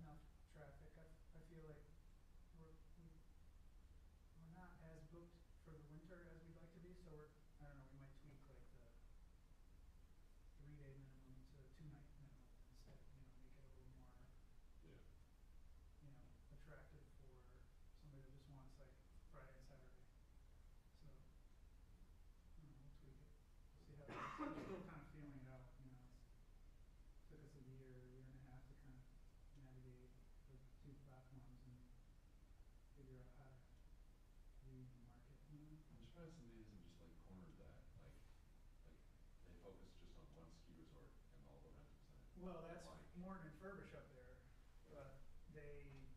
enough traffic. I feel like we're we're not as booked for the winter as we'd like to be, so I don't know, we might tweak like the 3-day minimum to 2-night minimum instead, make it a little more, Yeah. attractive for somebody that just wants like Friday and Saturday. So, I don't know, we'll tweak it. We'll see how it goes. We're still kind of feeling it out, took us a year and a half to kind of navigate the two platforms and figure out how to read the market, I'm surprised somebody hasn't just like cornered that, like they focus just on one ski resort and all the rentals in it. Well, that's like, more than furbish up there, but they,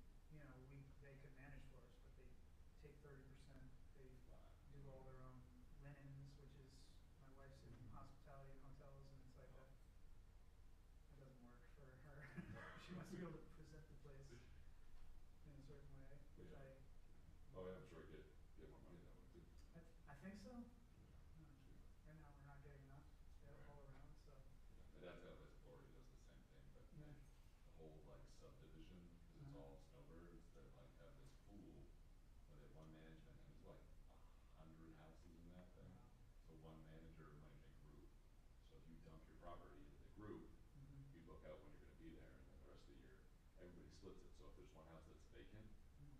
they could manage for us, but they take 30%. They do all their own linens, which is, my wife's in hospitality and hotels, and it's like that doesn't work for her. She wants to be able to present the place in a certain way, which yeah. Oh yeah, I'm sure get more money that way too. I think so. Right now we're not getting enough all around, so. Yeah. And that's how Florida does the same thing, but Yeah. the whole like subdivision, because it's all snowbirds, they like have this pool where they have one management and there's like 100 houses in that thing. Wow. So one manager managing group. So if you dump your property into the group, you book out when you're going to be there, and then the rest of the year everybody splits it. So if there's one house that's vacant,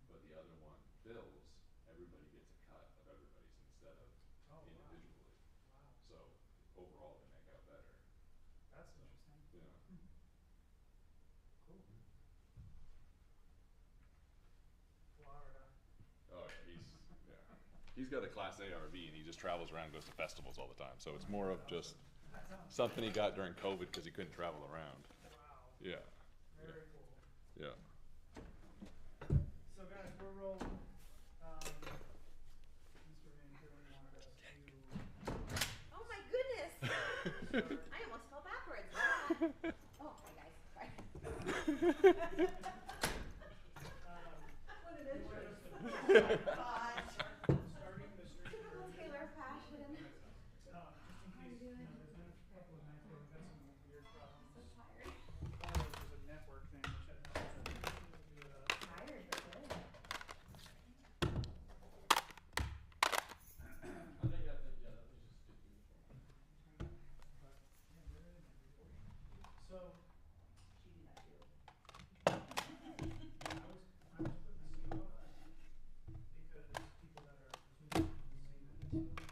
but the other one fills, everybody gets a cut of everybody's instead of individually. Wow. So overall they make out better. That's interesting. Yeah. Cool. Florida. Oh yeah, he's got a Class A RV and he just travels around and goes to festivals all the time. So it's more of just something he got during COVID because he couldn't travel around. Wow. Yeah. Very cool. Yeah. So guys, we're rolling. Mr. Van Kuren wanted us to Oh my goodness! start. I almost fell backwards. Oh, hi guys. Sorry. What an entrance. God. Starting the street. Typical Taylor fashion. Just in How are you case, doing? there's been a couple of nights where we've had some weird problems. So tired. One of those was a network thing, which had nothing to do with Tired, but good. I think let me just stick to it. but yeah, we're ready. So She do that too. I was putting the seat up because people that are too young to see that. Yeah.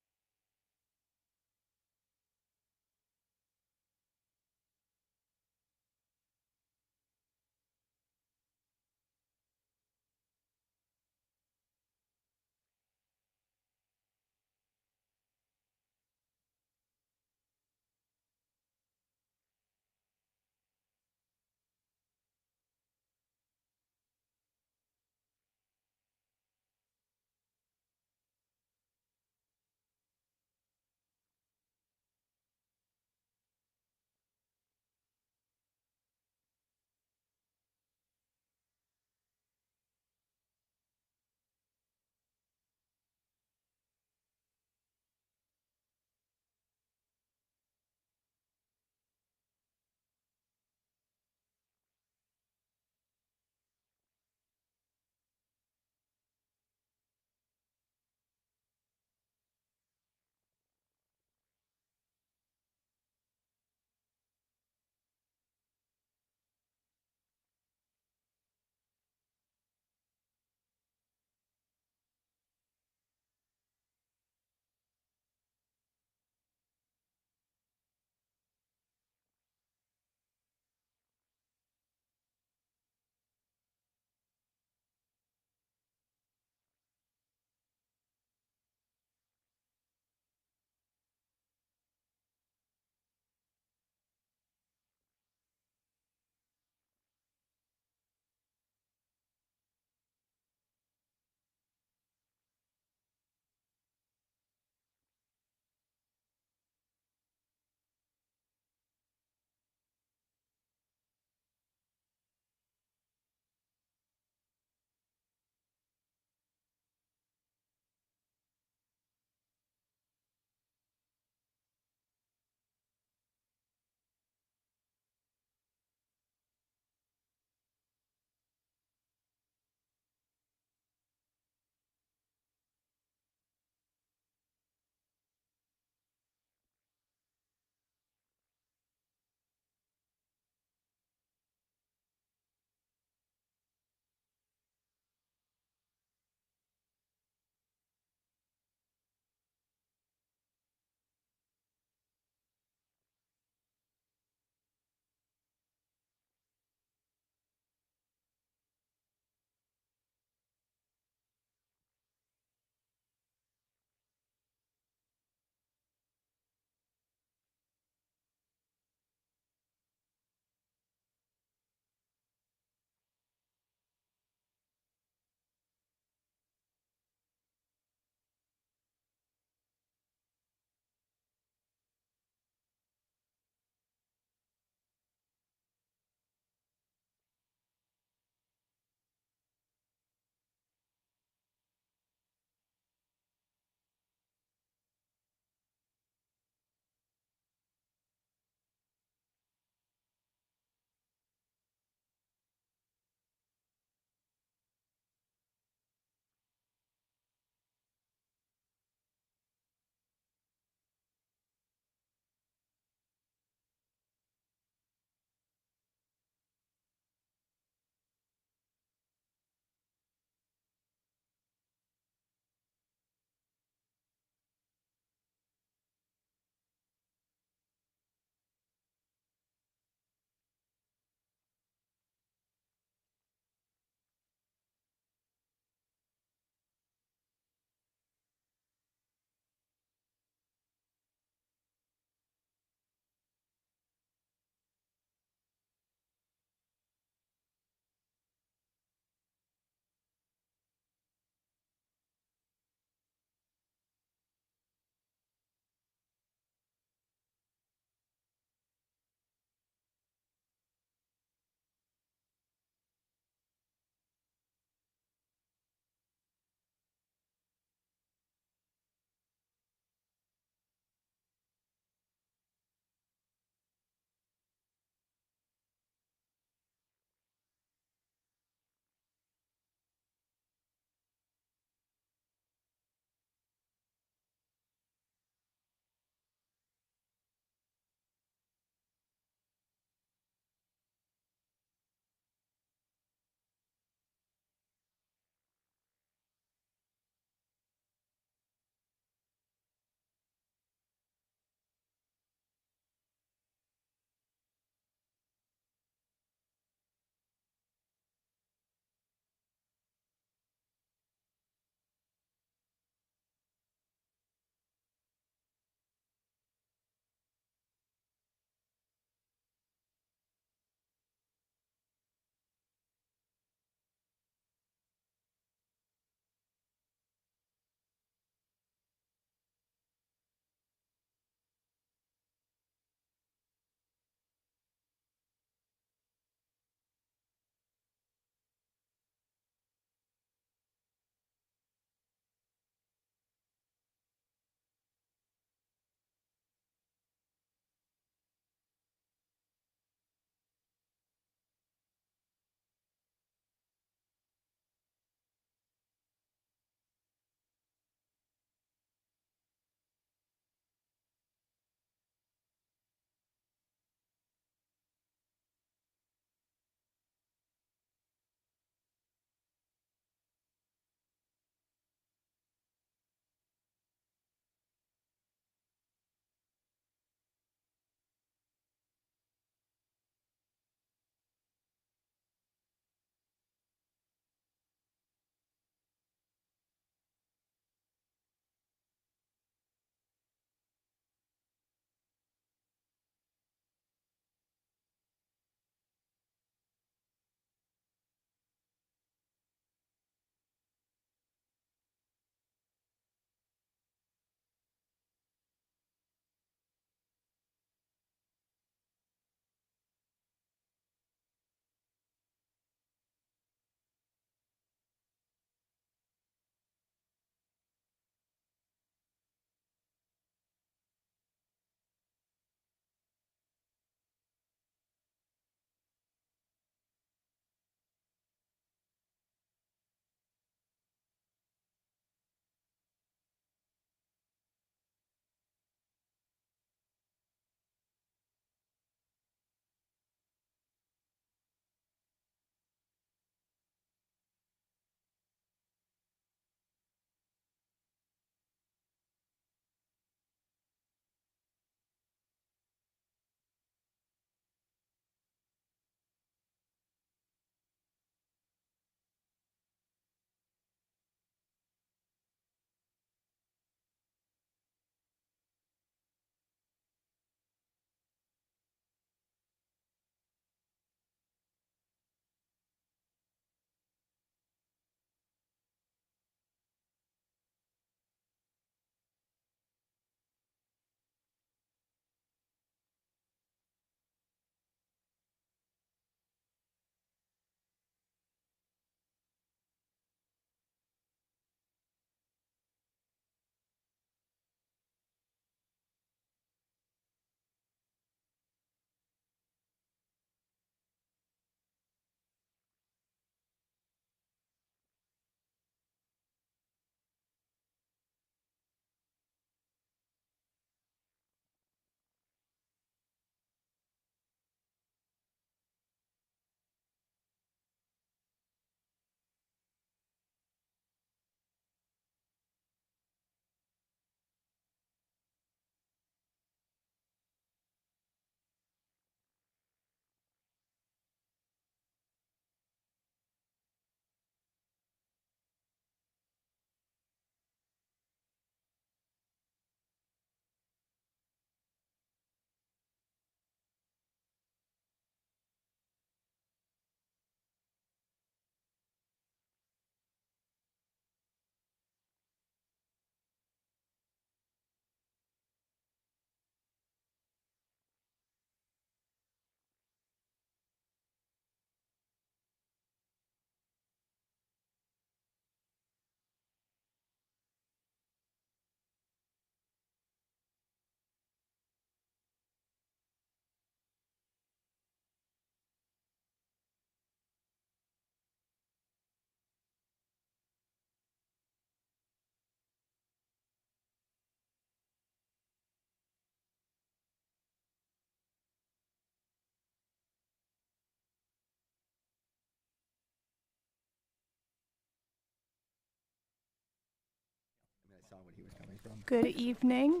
saw what he was coming from. Good evening.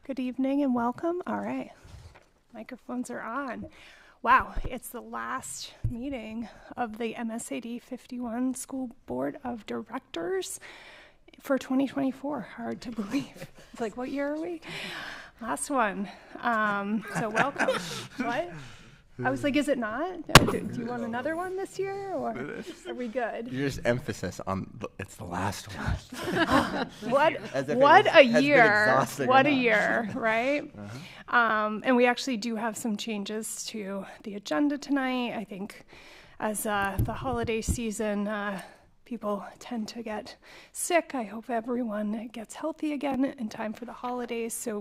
Good evening and welcome. All right, microphones are on. Wow, it's the last meeting of the MSAD 51 School Board of Directors for 2024. Hard to believe. It's like, what year are we? Last one. So welcome. What? I was like, is it not? Do you want another one this year, or are we good? Your just emphasis on it's the last one. What As if it what was- a has been year! exhausting What a enough. year, right? And we actually do have some changes to the agenda tonight. I think as the holiday season, people tend to get sick. I hope everyone gets healthy again in time for the holidays. So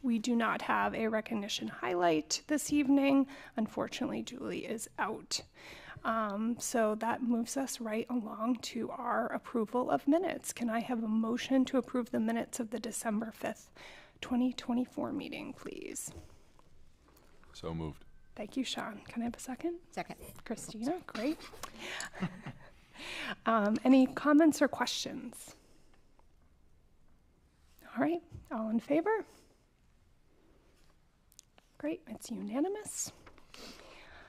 we do not have a recognition highlight this evening. Unfortunately, Julie is out. So that moves us right along to our approval of minutes. Can I have a motion to approve the minutes of the December 5th, 2024 meeting, please? So moved. Thank you, Sean. Can I have a second? Second. Christina, great. Any comments or questions? All right, all in favor? Great, it's unanimous.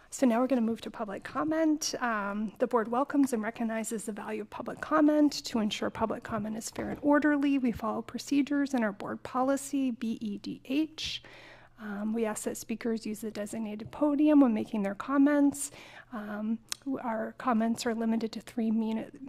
So now we're going to move to public comment. The board welcomes and recognizes the value of public comment. To ensure public comment is fair and orderly, we follow procedures in our board policy, BEDH. We ask that speakers use the designated podium when making their comments. Our comments are limited to 3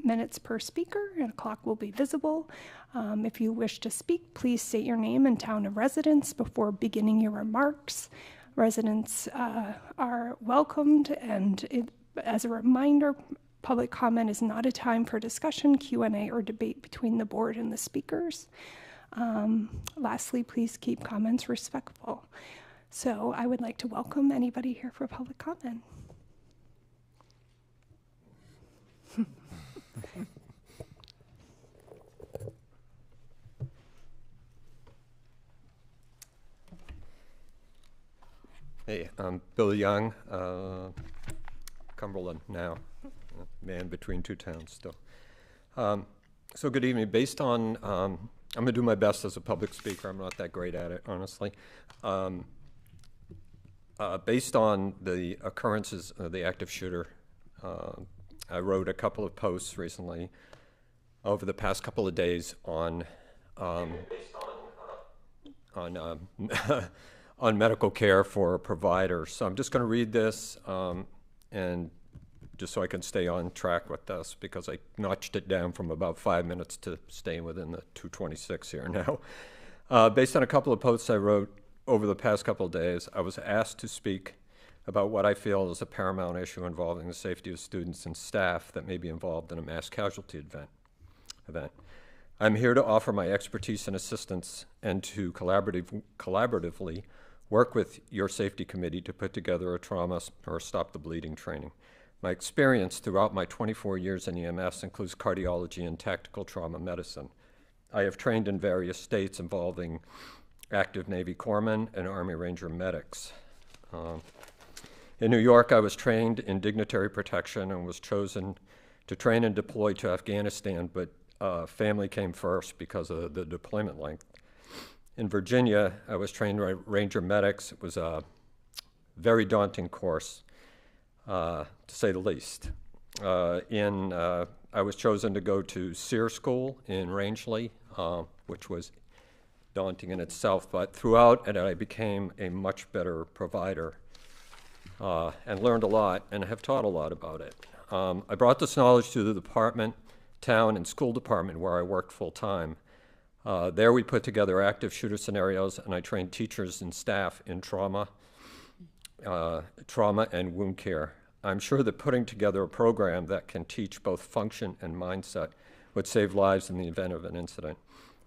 minutes per speaker, and a clock will be visible. If you wish to speak, please state your name and town of residence before beginning your remarks. Residents are welcomed, and as a reminder, public comment is not a time for discussion, Q&A, or debate between the board and the speakers. Lastly, please keep comments respectful. So I would like to welcome anybody here for public comment. Hey, I'm Bill Young, Cumberland now, man between two towns still. So good evening. Based on, I'm going to do my best as a public speaker. I'm not that great at it, honestly. Based on the occurrences of the active shooter, I wrote a couple of posts recently over the past couple of days on on medical care for providers. So I'm just going to read this and just so I can stay on track with this, because I notched it down from about 5 minutes to staying within the 2:26 here now. Based on a couple of posts I wrote over the past couple of days, I was asked to speak about what I feel is a paramount issue involving the safety of students and staff that may be involved in a mass casualty event. I'm here to offer my expertise and assistance and to collaboratively work with your safety committee to put together a trauma or stop the bleeding training. My experience throughout my 24 years in EMS includes cardiology and tactical trauma medicine. I have trained in various states involving active Navy corpsmen and Army Ranger medics. In New York, I was trained in dignitary protection and was chosen to train and deploy to Afghanistan, but family came first because of the deployment length. In Virginia, I was trained by Ranger medics. It was a very daunting course, to say the least. I was chosen to go to SEER school in Rangeley, which was daunting in itself, but throughout it, I became a much better provider and learned a lot and have taught a lot about it. I brought this knowledge to the department, town, and school department where I worked full-time. There we put together active shooter scenarios, and I trained teachers and staff in trauma and wound care. I'm sure that putting together a program that can teach both function and mindset would save lives in the event of an incident.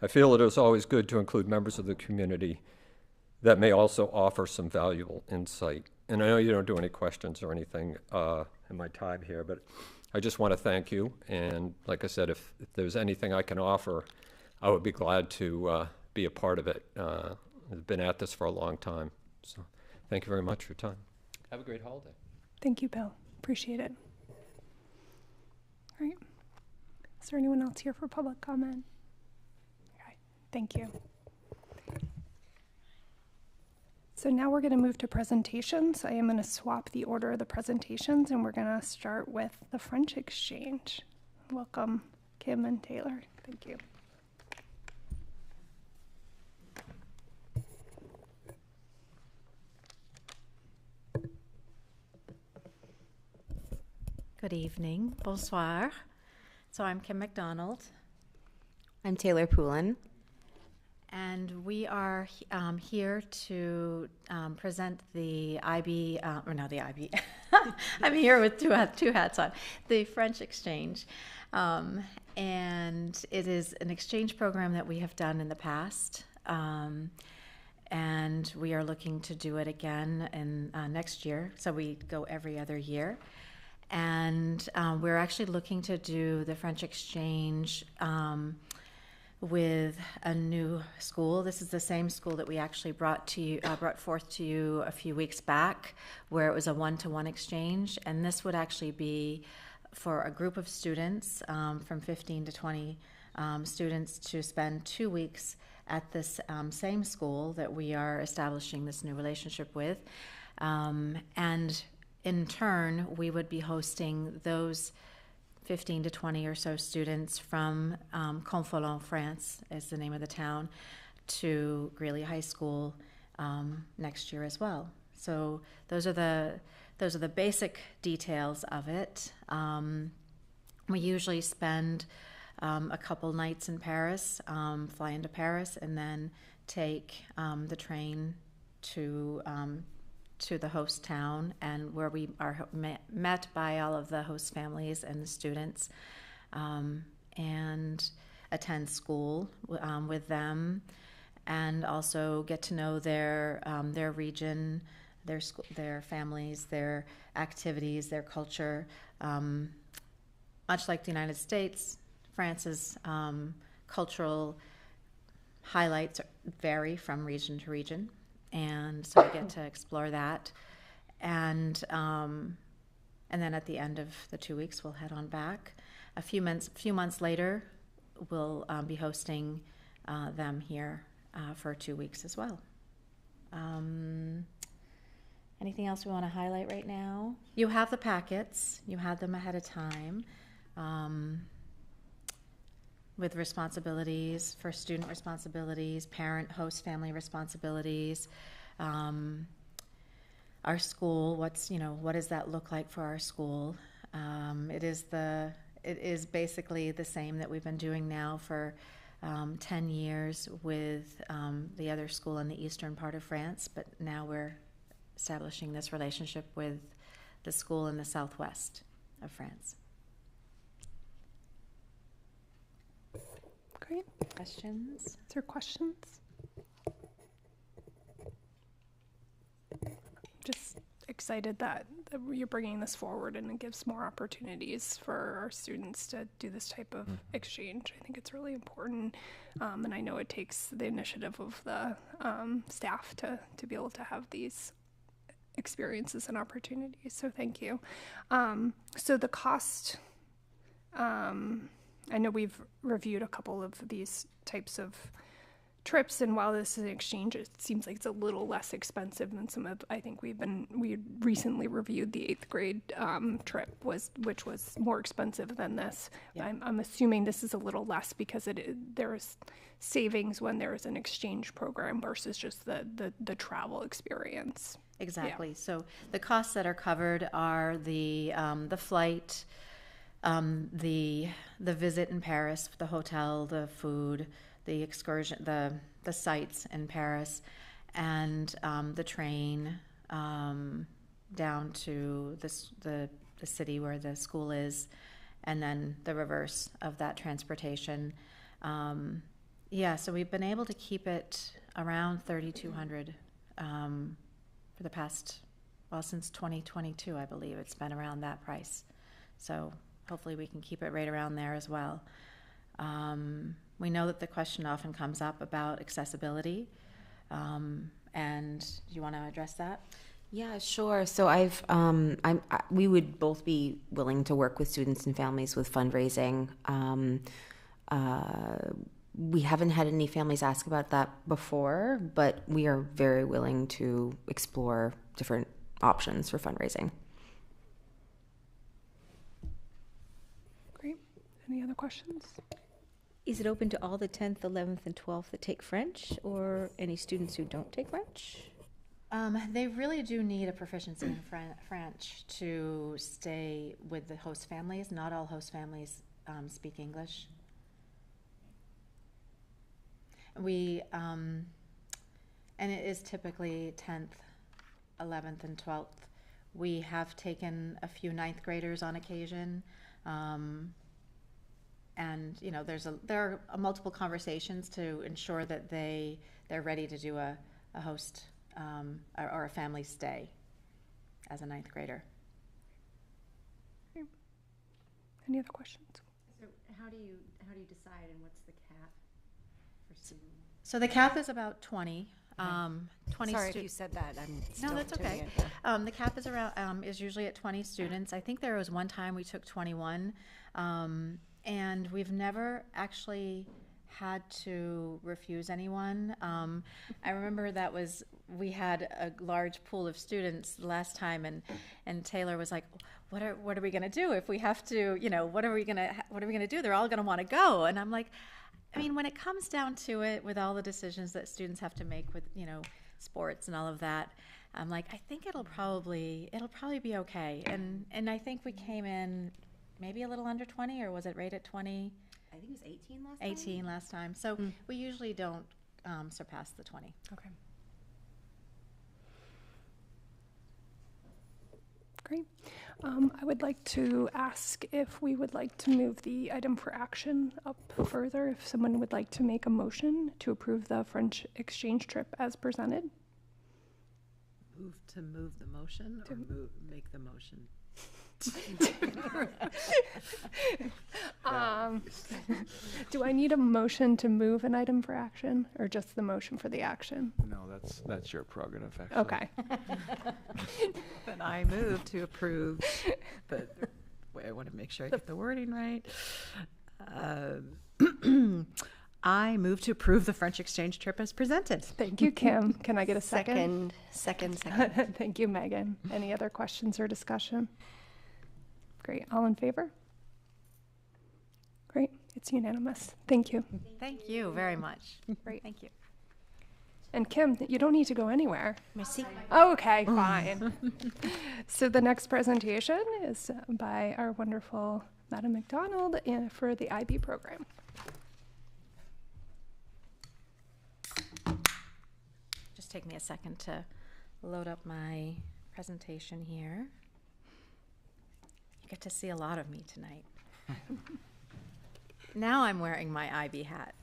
I feel it is always good to include members of the community that may also offer some valuable insight. And I know you don't do any questions or anything in my time here, but I just want to thank you. And like I said, if there's anything I can offer, I would be glad to be a part of it. I've been at this for a long time. So thank you very much for your time. Have a great holiday. Thank you, Bill. Appreciate it. All right. Is there anyone else here for public comment? Okay, thank you. So now we're going to move to presentations. I am going to swap the order of the presentations, and we're going to start with the French exchange. Welcome, Kim and Taylor. Thank you. Good evening. Bonsoir. So I'm Kim McDonald, I'm Taylor Poulin. and we are here to present the IB, or no, the IB. I'm here with two hats on. The French exchange. And it is an exchange program that we have done in the past. And we are looking to do it again in next year. So we go every other year. And we're actually looking to do the French exchange with a new school. This is the same school that we actually brought forth to you a few weeks back, where it was a one-to-one exchange. And this would actually be for a group of students, from 15 to 20 students, to spend 2 weeks at this same school that we are establishing this new relationship with. And in turn, we would be hosting those 15 to 20 or so students from Confolens, France, is the name of the town, to Greeley High School next year as well. So those are the basic details of it. We usually spend a couple nights in Paris, fly into Paris, and then take the train to the host town, and where we are met by all of the host families and the students, and attend school with them, and also get to know their region, their families, their activities, their culture. Much like the United States, France's cultural highlights vary from region to region. And so we get to explore that, and then at the end of the 2 weeks, we'll head on back. A few months later, we'll be hosting them here for 2 weeks as well. Anything else we want to highlight right now? You have the packets. You had them ahead of time. With responsibilities for student responsibilities, parent, host, family responsibilities. Our school, what does that look like for our school? It is basically the same that we've been doing now for 10 years with the other school in the eastern part of France, but now we're establishing this relationship with the school in the southwest of France. Great. Questions? Is there questions? Just excited that you're bringing this forward, and it gives more opportunities for our students to do this type of exchange. I think it's really important, and I know it takes the initiative of the staff to be able to have these experiences and opportunities. So thank you. So the cost, I know we've reviewed a couple of these types of trips, and while this is an exchange, it seems like it's a little less expensive than some of, I think we recently reviewed the 8th grade trip, which was more expensive than this. Yeah. I'm assuming this is a little less because there's savings when there's an exchange program versus just the travel experience. Exactly. Yeah. So the costs that are covered are the flight, the visit in Paris, the hotel, the food, the excursion, the sites in Paris, and the train down to the city where the school is, and then the reverse of that transportation. So we've been able to keep it around $3,200 for the past, since 2022, I believe it's been around that price. So hopefully we can keep it right around there as well. We know that the question often comes up about accessibility, and do you want to address that? Yeah, sure. So we would both be willing to work with students and families with fundraising. We haven't had any families ask about that before, but we are very willing to explore different options for fundraising. Great. Any other questions? Is it open to all the 10th, 11th, and 12th that take French, or any students who don't take French? They really do need a proficiency in French to stay with the host families. Not all host families speak English. And it is typically 10th, 11th, and 12th. We have taken a few 9th graders on occasion. And, you know, there are multiple conversations to ensure that they're ready to do a host or a family stay as a 9th grader. Any other questions? So how do you decide, and what's the cap for students? So the cap is about 20. 20 Sorry if you said that. I'm still No, that's tuning okay. in. The cap is around is usually at 20 students. I think there was one time we took 21, and we've never actually had to refuse anyone. I remember we had a large pool of students last time, and Taylor was like, what are we going to do if we have to, you know, what are we going to do? They're all going to want to go. And I'm like, I mean, when it comes down to it, with all the decisions that students have to make with, you know, sports and all of that, I'm like, I think it'll probably be okay. And I think we came in maybe a little under 20, or was it right at 20? I think it was 18 last time. 18 last time. So we usually don't surpass the 20. Okay. Great. I would like to ask if we would like to move the item for action up further, if someone would like to make a motion to approve the French exchange trip as presented. Move the motion, or make the motion? Do I need a motion to move an item for action, or just the motion for the action? No, that's your prerogative, actually. Okay. Then I move to approve, but wait, I want to make sure I get the wording right. I move to approve the French exchange trip as presented. Thank you, Kim. Can I get a second? Second. Thank you, Megan. Any other questions or discussion? Great. All in favor? Great. It's unanimous. Thank you. Thank you very much. Great. Thank you. And Kim, you don't need to go anywhere. Merci. Oh, okay, fine. So the next presentation is by our wonderful Madam McDonald for the IB program. Just take me a second to load up my presentation here. You get to see a lot of me tonight. Now I'm wearing my IB hat.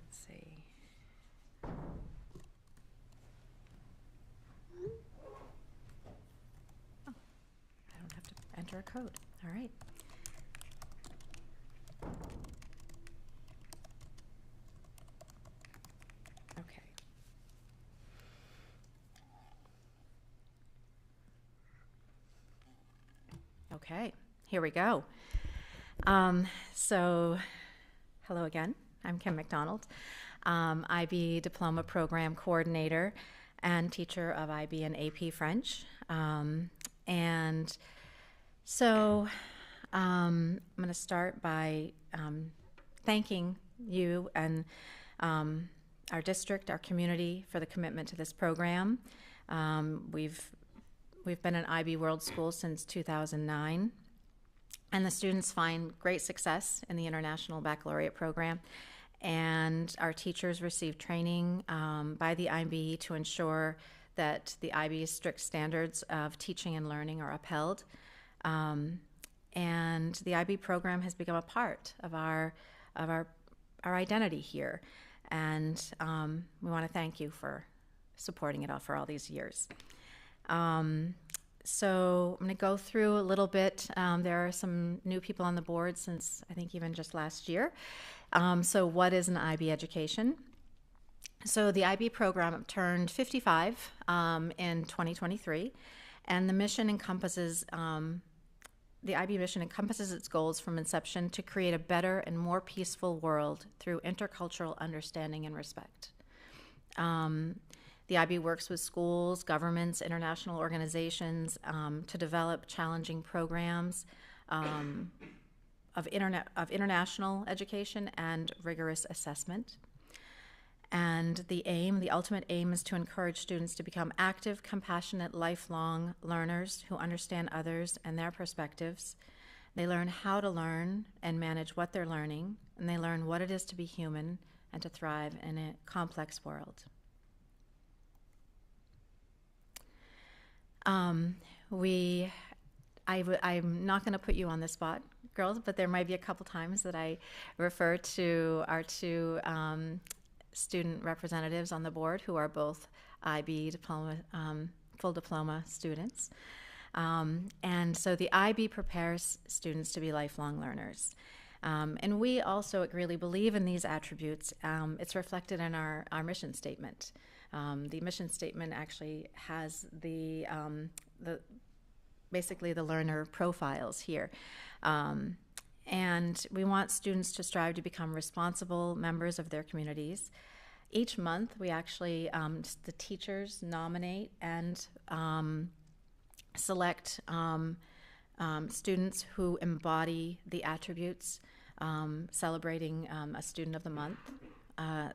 Let's see. Oh, I don't have to enter a code. All right. Okay. Okay, here we go. So, hello again. I'm Kim McDonald, IB Diploma Program Coordinator and teacher of IB and AP French. And so, I'm going to start by thanking you and our district, our community, for the commitment to this program. We've been an IB World School since 2009, and the students find great success in the International Baccalaureate program, and our teachers receive training by the IB to ensure that the IB's strict standards of teaching and learning are upheld, and the IB program has become a part of our identity here, and we want to thank you for supporting it all for all these years. So I'm going to go through a little bit. There are some new people on the board since I think even just last year. So what is an IB education? So the IB program turned 55 in 2023, and the mission encompasses the IB mission encompasses its goals from inception to create a better and more peaceful world through intercultural understanding and respect. The IB works with schools, governments, international organizations to develop challenging programs of international education and rigorous assessment. And the ultimate aim is to encourage students to become active, compassionate, lifelong learners who understand others and their perspectives. They learn how to learn and manage what they're learning, and they learn what it is to be human and to thrive in a complex world. I'm not going to put you on the spot, girls, but there might be a couple times that I refer to our two student representatives on the board who are both IB diploma, full diploma students. And so the IB prepares students to be lifelong learners. And we also really believe in these attributes. It's reflected in our mission statement. The mission statement actually has basically the learner profiles here. And we want students to strive to become responsible members of their communities. Each month, we actually, the teachers nominate and select students who embody the attributes, celebrating a student of the month.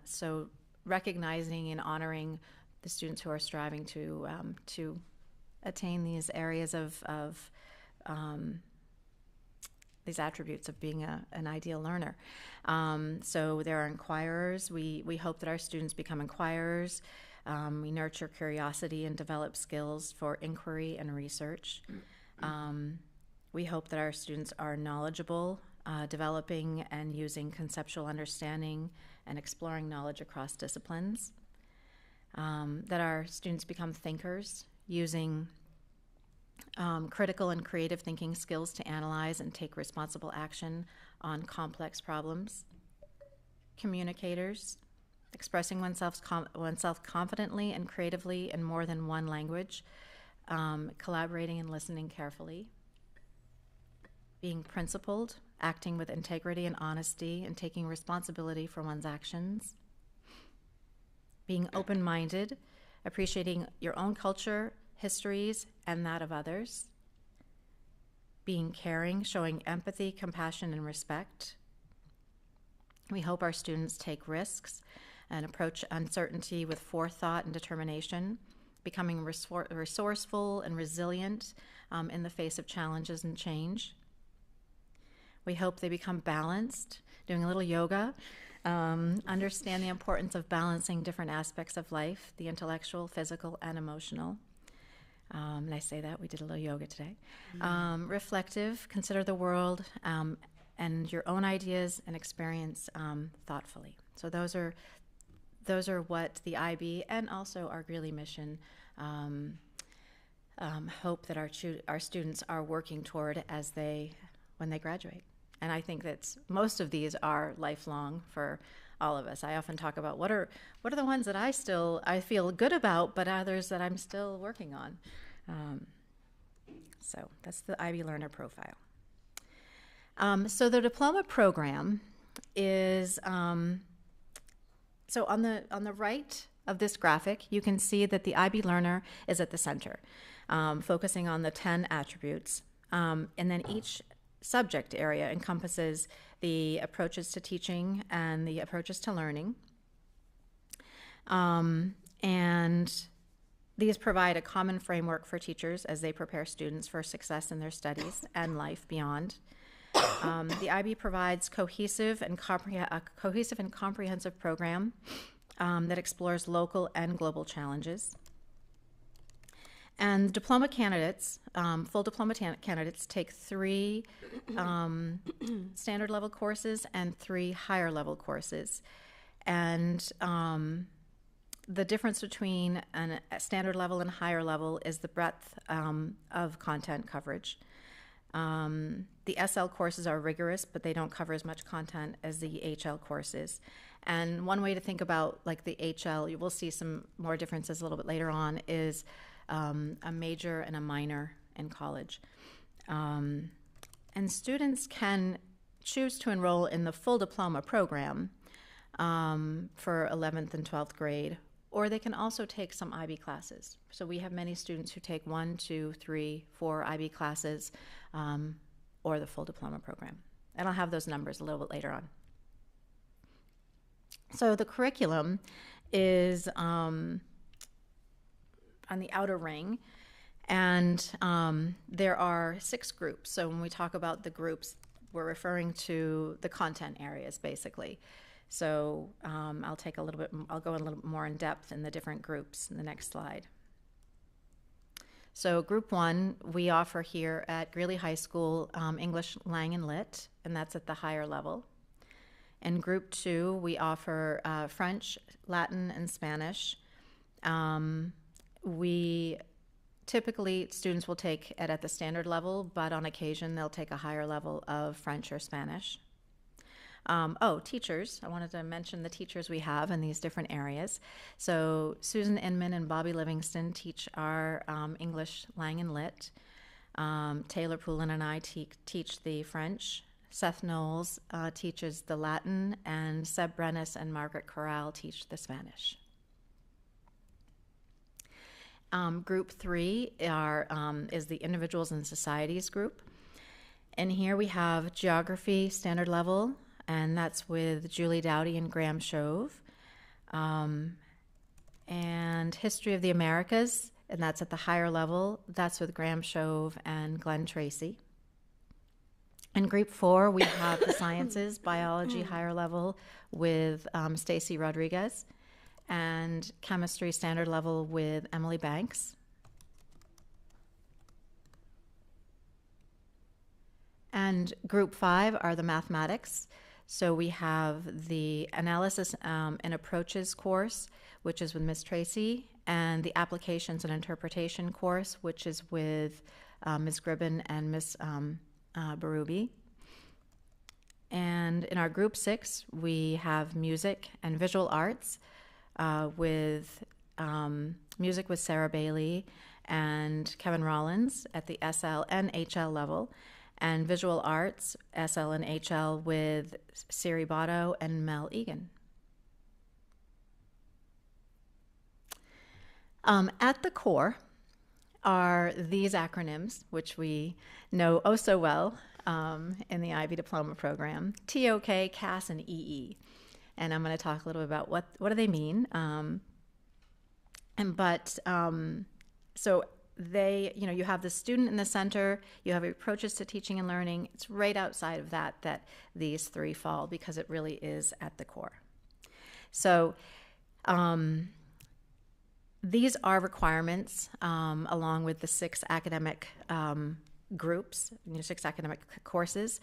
So recognizing and honoring the students who are striving to attain these areas of these attributes of being an ideal learner. So there are inquirers. We hope that our students become inquirers. We nurture curiosity and develop skills for inquiry and research. We hope that our students are knowledgeable, developing and using conceptual understanding and exploring knowledge across disciplines. That our students become thinkers, using critical and creative thinking skills to analyze and take responsible action on complex problems. Communicators, expressing oneself confidently and creatively in more than one language, collaborating and listening carefully. Being principled, acting with integrity and honesty, and taking responsibility for one's actions. Being open-minded, appreciating your own culture, histories, and that of others. Being caring, showing empathy, compassion, and respect. We hope our students take risks and approach uncertainty with forethought and determination, becoming resourceful and resilient in the face of challenges and change. We hope they become balanced, doing a little yoga, understand the importance of balancing different aspects of life, the intellectual, physical, and emotional. And I say that, we did a little yoga today. Reflective, consider the world and your own ideas and experience thoughtfully. So those are what the IB and also our Greeley mission hope that our students are working toward when they graduate. And I think that most of these are lifelong for all of us. I often talk about what are the ones that I feel good about, but others that I'm still working on. So that's the IB learner profile. So the diploma program is so on the right of this graphic, you can see that the IB learner is at the center, focusing on the 10 attributes, and then each subject area encompasses the approaches to teaching and the approaches to learning. And these provide a common framework for teachers as they prepare students for success in their studies and life beyond. The IB provides a cohesive and comprehensive program that explores local and global challenges. And diploma candidates, full diploma candidates, take 3 standard level courses and 3 higher level courses. And the difference between a standard level and higher level is the breadth of content coverage. The SL courses are rigorous, but they don't cover as much content as the HL courses. And one way to think about like the HL, you will see some more differences a little bit later on, is a major and a minor in college. And students can choose to enroll in the full diploma program for 11th and 12th grade, or they can also take some IB classes. So we have many students who take 1, 2, 3, 4 IB classes, or the full diploma program. And I'll have those numbers a little bit later on. So the curriculum is on the outer ring, and there are 6 groups. So when we talk about the groups, we're referring to the content areas, basically. So I'll go a little bit more in depth in the different groups in the next slide. So group 1, we offer here at Greeley High School English, Lang, and Lit, and that's at the higher level. In group 2, we offer French, Latin, and Spanish. Typically, students will take it at the standard level, but on occasion, they'll take a higher level of French or Spanish. Teachers. I wanted to mention the teachers we have in these different areas. So Susan Inman and Bobby Livingston teach our English, Lang, and Lit. Taylor Poulin and I teach the French. Seth Knowles teaches the Latin, and Seb Brennis and Margaret Corral teach the Spanish. Group 3 is the Individuals and Societies group. And here we have Geography standard level, and that's with Julie Dowdy and Graham Shove. And History of the Americas, and that's at the higher level. That's with Graham Shove and Glenn Tracy. In Group 4, we have the Sciences, Biology higher level with Stacy Rodriguez, and Chemistry standard level with Emily Banks. And Group 5 are the Mathematics. So we have the Analysis and Approaches course, which is with Ms. Tracy, and the Applications and Interpretation course, which is with Ms. Gribben and Ms. Barubi. And in our Group 6, we have Music and Visual Arts with Music with Sarah Bailey and Kevin Rollins at the SL and HL level, and Visual Arts, SL and HL, with Siri Botto and Mel Egan. At the core are these acronyms, which we know oh so well in the IB Diploma program: TOK, CAS, and EE. And I'm going to talk a little bit about what do they mean. So they, you have the student in the center, you have approaches to teaching and learning. It's right outside of that these 3 fall, because it really is at the core. So these are requirements along with the 6 academic groups, 6 academic courses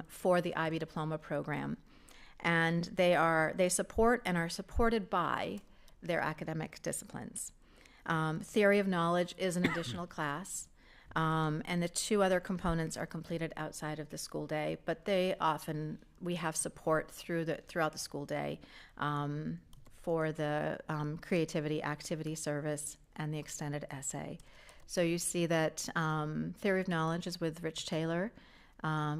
for the IB Diploma program. And they support and are supported by their academic disciplines. Theory of Knowledge is an additional class, and the 2 other components are completed outside of the school day, but we have support throughout the school day for the Creativity Activity Service and the extended essay. So you see that Theory of Knowledge is with Rich Taylor.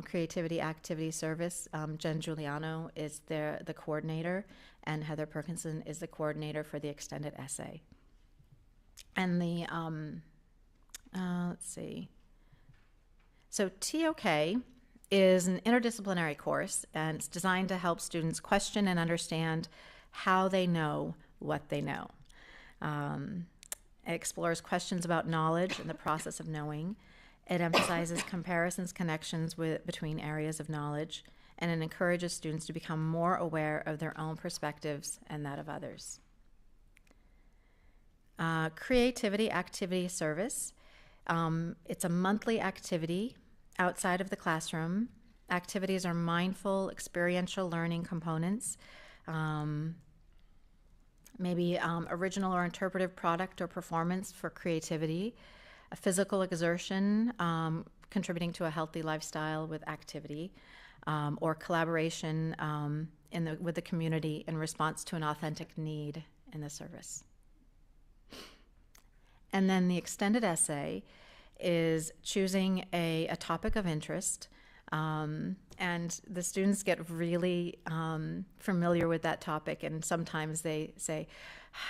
Creativity Activity Service, Jen Giuliano is the coordinator, and Heather Perkinson is the coordinator for the extended essay. And the, let's see. So TOK is an interdisciplinary course, and it's designed to help students question and understand how they know what they know. It explores questions about knowledge and the process of knowing. It emphasizes comparisons, connections between areas of knowledge, and it encourages students to become more aware of their own perspectives and that of others. Creativity Activity Service. It's a monthly activity outside of the classroom. Activities are mindful, experiential learning components. Maybe original or interpretive product or performance for creativity. A physical exertion, contributing to a healthy lifestyle with activity. or collaboration with the community in response to an authentic need in the service. And then the extended essay is choosing a topic of interest, and the students get really familiar with that topic, and sometimes they say,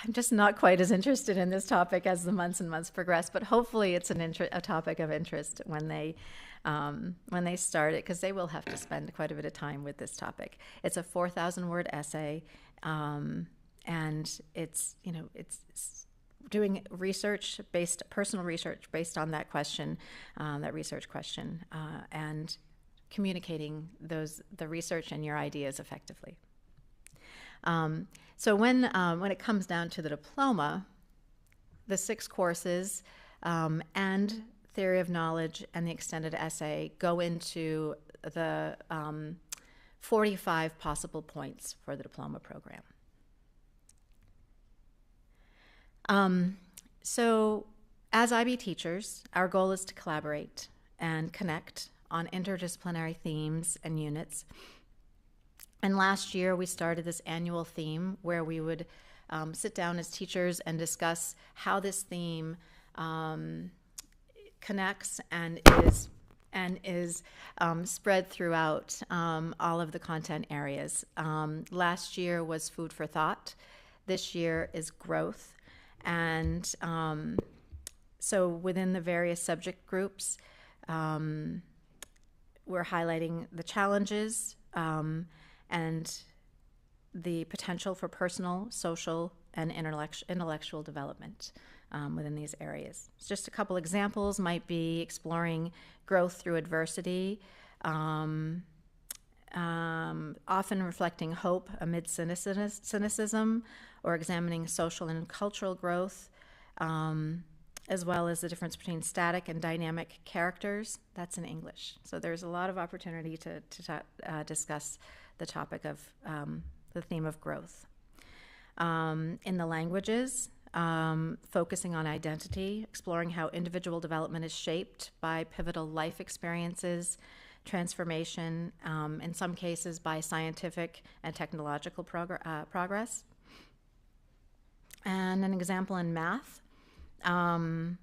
I'm just not quite as interested in this topic as the months and months progress, but hopefully it's a topic of interest when they start it, because they will have to spend quite a bit of time with this topic. It's a 4,000-word essay, and it's doing personal research based on that question, that research question, and communicating the research and your ideas effectively. So when it comes down to the diploma, the 6 courses and theory of knowledge and the extended essay go into the 45 possible points for the diploma program. So as IB teachers, our goal is to collaborate and connect on interdisciplinary themes and units. And last year we started this annual theme where we would sit down as teachers and discuss how this theme connects and is spread throughout all of the content areas. Last year was food for thought. This year is growth. And so within the various subject groups, we're highlighting the challenges and the potential for personal, social, and intellectual development within these areas. Just a couple examples might be exploring growth through adversity, often reflecting hope amid cynicism, or examining social and cultural growth, as well as the difference between static and dynamic characters. That's in English. So there's a lot of opportunity to discuss the topic of the theme of growth. In the languages, focusing on identity, exploring how individual development is shaped by pivotal life experiences, transformation, in some cases by scientific and technological progress. And an example in math,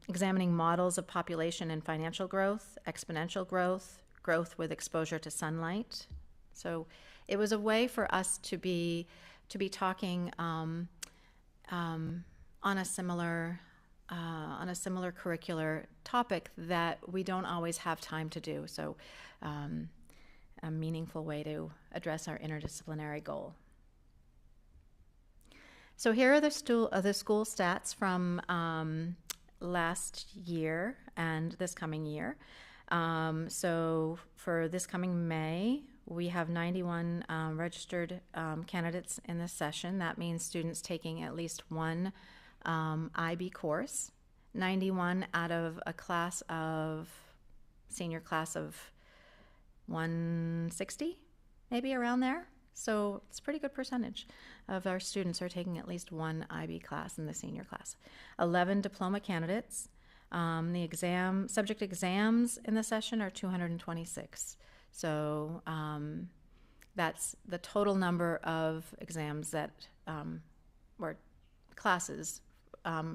examining models of population and financial growth, exponential growth, growth with exposure to sunlight. So it was a way for us to be talking on a similar curricular topic that we don't always have time to do. So a meaningful way to address our interdisciplinary goal. So here are the school stats from last year and this coming year. So for this coming May, we have 91 registered candidates in this session. That means students taking at least one IB course. 91 out of a senior class of 160, maybe around there. So it's a pretty good percentage of our students are taking at least one IB class in the senior class. 11 diploma candidates. The subject exams in the session are 226. So that's the total number of exams that, or classes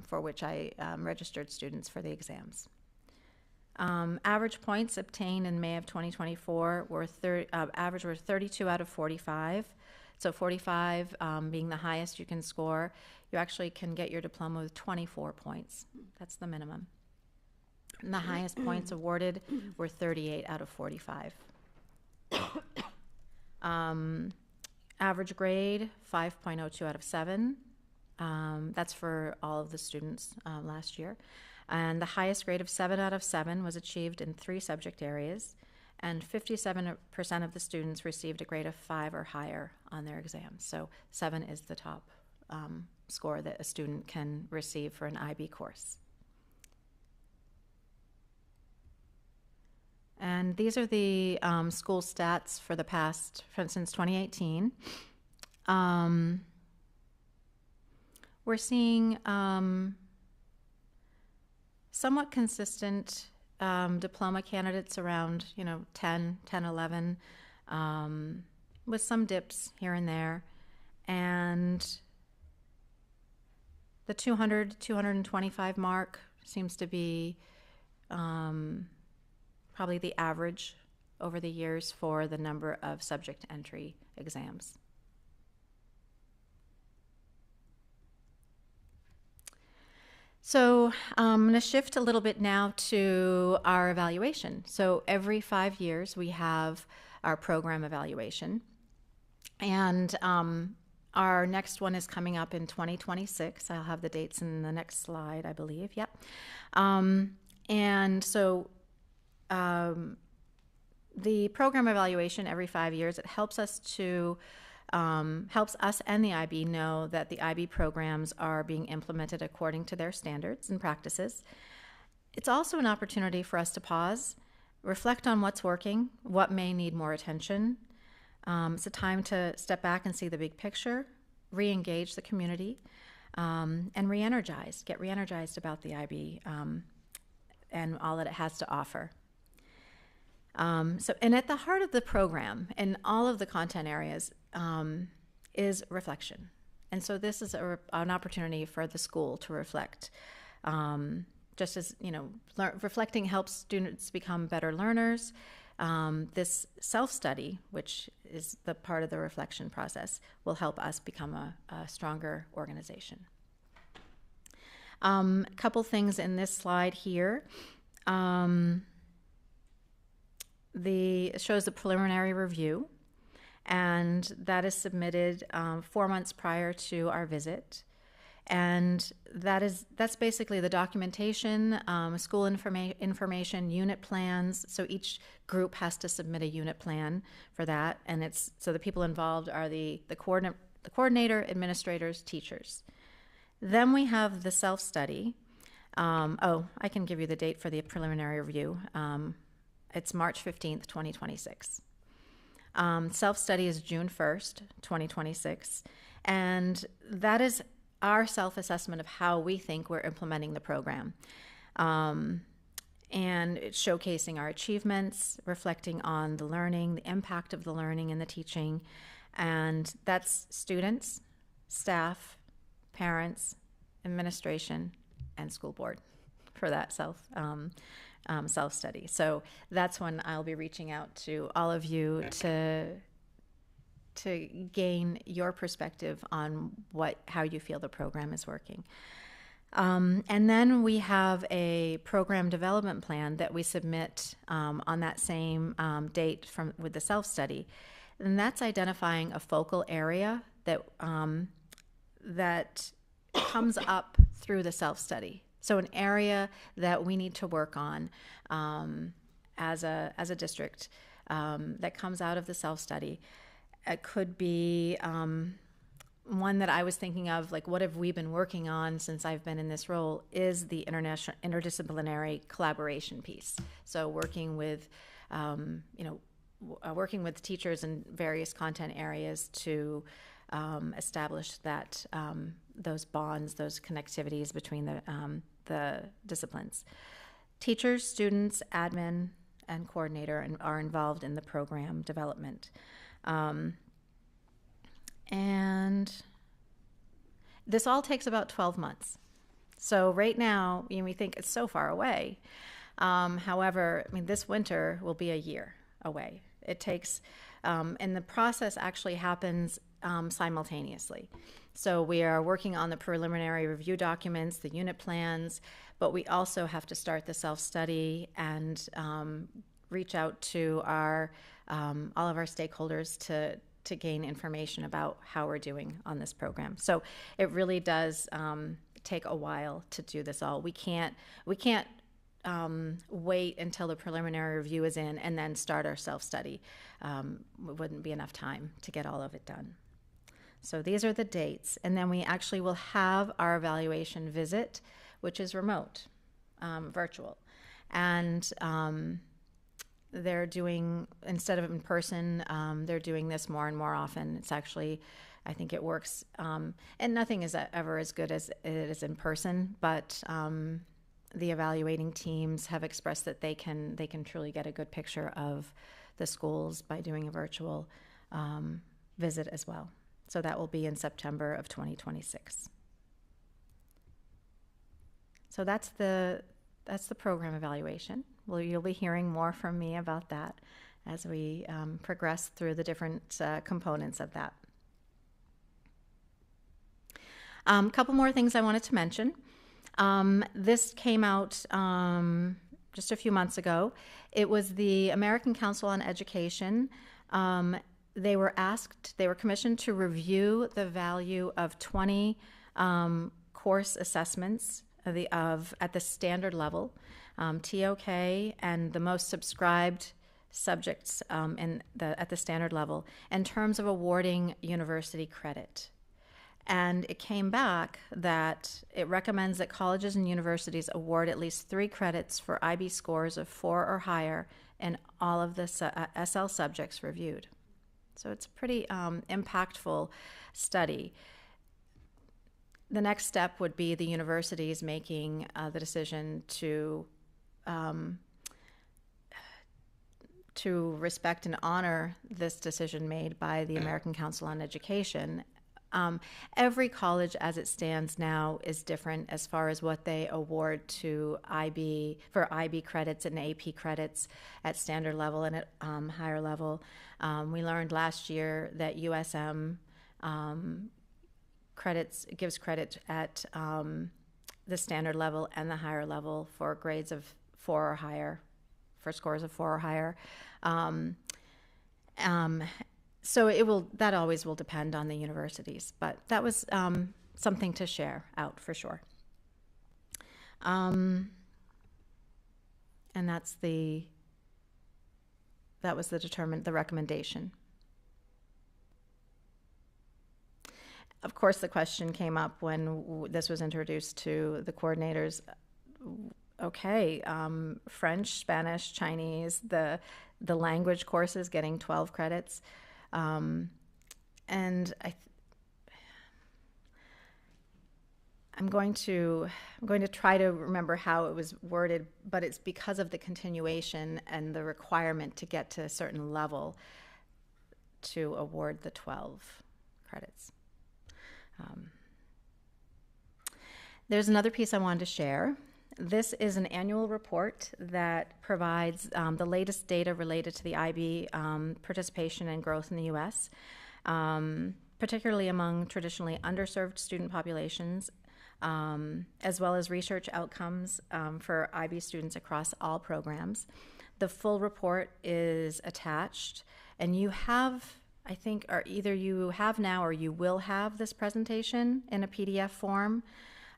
for which I registered students for the exams. Average points obtained in May of 2024 were 32 out of 45. So 45 being the highest you can score. You actually can get your diploma with 24 points. That's the minimum. And the highest points awarded were 38 out of 45. Average grade, 5.02 out of 7. That's for all of the students last year. And the highest grade of 7 out of 7 was achieved in 3 subject areas, and 57% of the students received a grade of 5 or higher on their exams. So 7 is the top score that a student can receive for an IB course. And these are the school stats for since 2018. We're seeing somewhat consistent diploma candidates around 10, 11. with some dips here and there. And the 200, 225 mark seems to be probably the average over the years for the number of subject entry exams. So I'm going to shift a little bit now to our evaluation. So every 5 years we have our program evaluation. And our next one is coming up in 2026. I'll have the dates in the next slide, I believe. Yep. And so the program evaluation every 5 years, it helps us to helps us and the IB know that the IB programs are being implemented according to their standards and practices. It's also an opportunity for us to pause, reflect on what's working, what may need more attention. It's a time to step back and see the big picture, re-engage the community, and get re-energized about the IB and all that it has to offer. And at the heart of the program and all of the content areas is reflection. And so this is an opportunity for the school to reflect. Just as, reflecting helps students become better learners. This self-study, which is the part of the reflection process, will help us become a stronger organization. A couple things in this slide here. It shows the preliminary review, and that is submitted 4 months prior to our visit. And that's basically the documentation, school information, unit plans. So each group has to submit a unit plan for that, and so the people involved are the coordinator, administrators, teachers. Then we have the self-study. I can give you the date for the preliminary review. It's March 15th, 2026. Self-study is June 1st, 2026. And that is our self-assessment of how we think we're implementing the program. And it's showcasing our achievements, reflecting on the learning, the impact of the learning and the teaching. And that's students, staff, parents, administration, and school board for that self-study. So that's when I'll be reaching out to all of you to gain your perspective on how you feel the program is working. And then we have a program development plan that we submit on that same date with the self-study. And that's identifying a focal area that comes up through the self-study. So an area that we need to work on as a district that comes out of the self-study. It could be one that I was thinking of, like what have we been working on since I've been in this role, is the interdisciplinary collaboration piece. So working with teachers in various content areas to establish that those bonds, those connectivities between the disciplines. Teachers, students, admin, and coordinator are involved in the program development. And this all takes about 12 months. So right now, we think it's so far away. However, this winter will be a year away. It takes, and the process actually happens simultaneously. So we are working on the preliminary review documents, the unit plans, but we also have to start the self-study and reach out to all of our stakeholders to gain information about how we're doing on this program. So it really does take a while to do this all. We can't wait until the preliminary review is in and then start our self-study. It wouldn't be enough time to get all of it done. So these are the dates, and then we actually will have our evaluation visit, which is remote, virtual. And they're doing, instead of in person, they're doing this more and more often. It's actually, I think it works, and nothing is ever as good as it is in person, but the evaluating teams have expressed that they can truly get a good picture of the schools by doing a virtual visit as well. So that will be in September of 2026. So that's the program evaluation. Well, you'll be hearing more from me about that as we progress through the different components of that. A couple more things I wanted to mention. This came out just a few months ago. It was the American Council on Education. They were commissioned to review the value of 20 course assessments at the standard level, TOK, and the most subscribed subjects at the standard level in terms of awarding university credit. And it came back that it recommends that colleges and universities award at least 3 credits for IB scores of 4 or higher in all of the SL subjects reviewed. So it's a pretty impactful study. The next step would be the universities making the decision to respect and honor this decision made by the American Council on Education. Every college as it stands now is different as far as what they award to for IB credits and AP credits at standard level and at higher level. We learned last year that USM gives credit at the standard level and the higher level for grades of 4 or higher, for scores of 4 or higher. So that always will depend on the universities, but that was something to share out for sure. And that was the recommendation. Of course, the question came up when this was introduced to the coordinators. Okay, French, Spanish, Chinese, the language courses getting 12 credits. And I'm going to try to remember how it was worded, but it's because of the continuation and the requirement to get to a certain level to award the 12 credits. There's another piece I wanted to share. This is an annual report that provides the latest data related to the IB participation and growth in the U.S., particularly among traditionally underserved student populations, as well as research outcomes for IB students across all programs. The full report is attached, and you have, I think, or either you have now or you will have this presentation in a PDF form.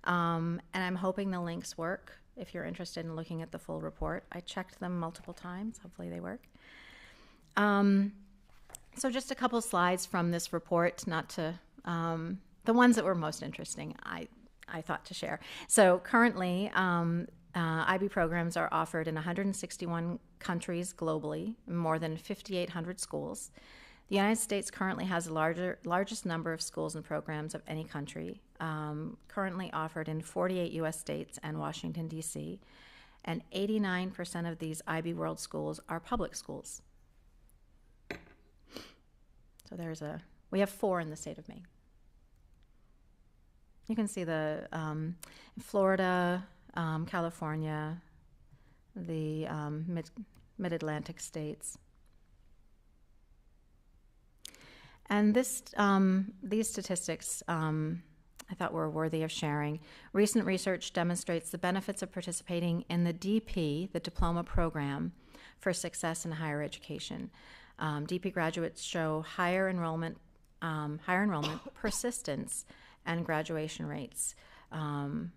And I'm hoping the links work if you're interested in looking at the full report. I checked them multiple times. Hopefully they work. So just a couple slides from this report, not to the ones that were most interesting, I thought to share. So currently, IB programs are offered in 161 countries globally, in more than 5,800 schools. The United States currently has the largest number of schools and programs of any country, currently offered in 48 U.S. states and Washington, D.C., and 89% of these IB World schools are public schools. So we have 4 in the state of Maine. You can see the Florida, California, the mid-Atlantic states. And these statistics I thought were worthy of sharing. Recent research demonstrates the benefits of participating in the DP, the diploma program, for success in higher education. DP graduates show higher enrollment, persistence, and graduation rates than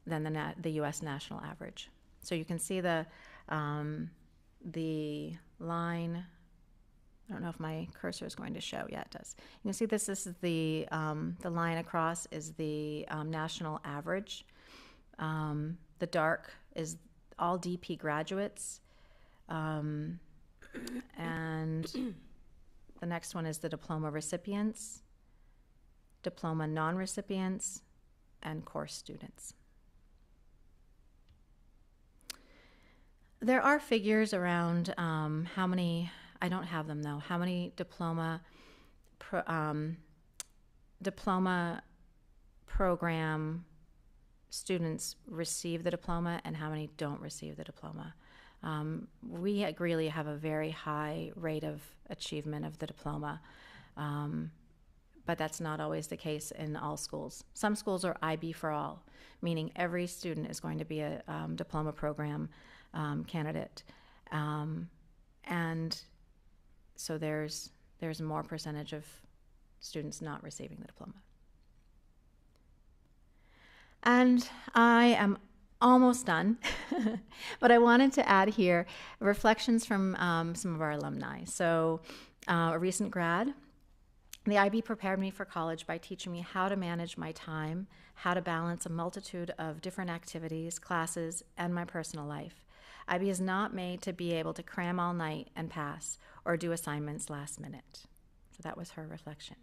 the U.S. national average. So you can see the line. I don't know if my cursor is going to show. Yeah, it does. You can see this is the line across is the national average. The dark is all DP graduates. And the next one is the diploma recipients, diploma non-recipients, and course students. There are figures around how many I don't have them though. How many diploma program students receive the diploma and how many don't receive the diploma? We at Greeley have a very high rate of achievement of the diploma, but that's not always the case in all schools. Some schools are IB for all, meaning every student is going to be a diploma program candidate. And so there's more percentage of students not receiving the diploma. And I am almost done, but I wanted to add here reflections from some of our alumni. So a recent grad, the IB prepared me for college by teaching me how to manage my time, how to balance a multitude of different activities, classes, and my personal life. IB is not made to be able to cram all night and pass or do assignments last minute. So that was her reflection.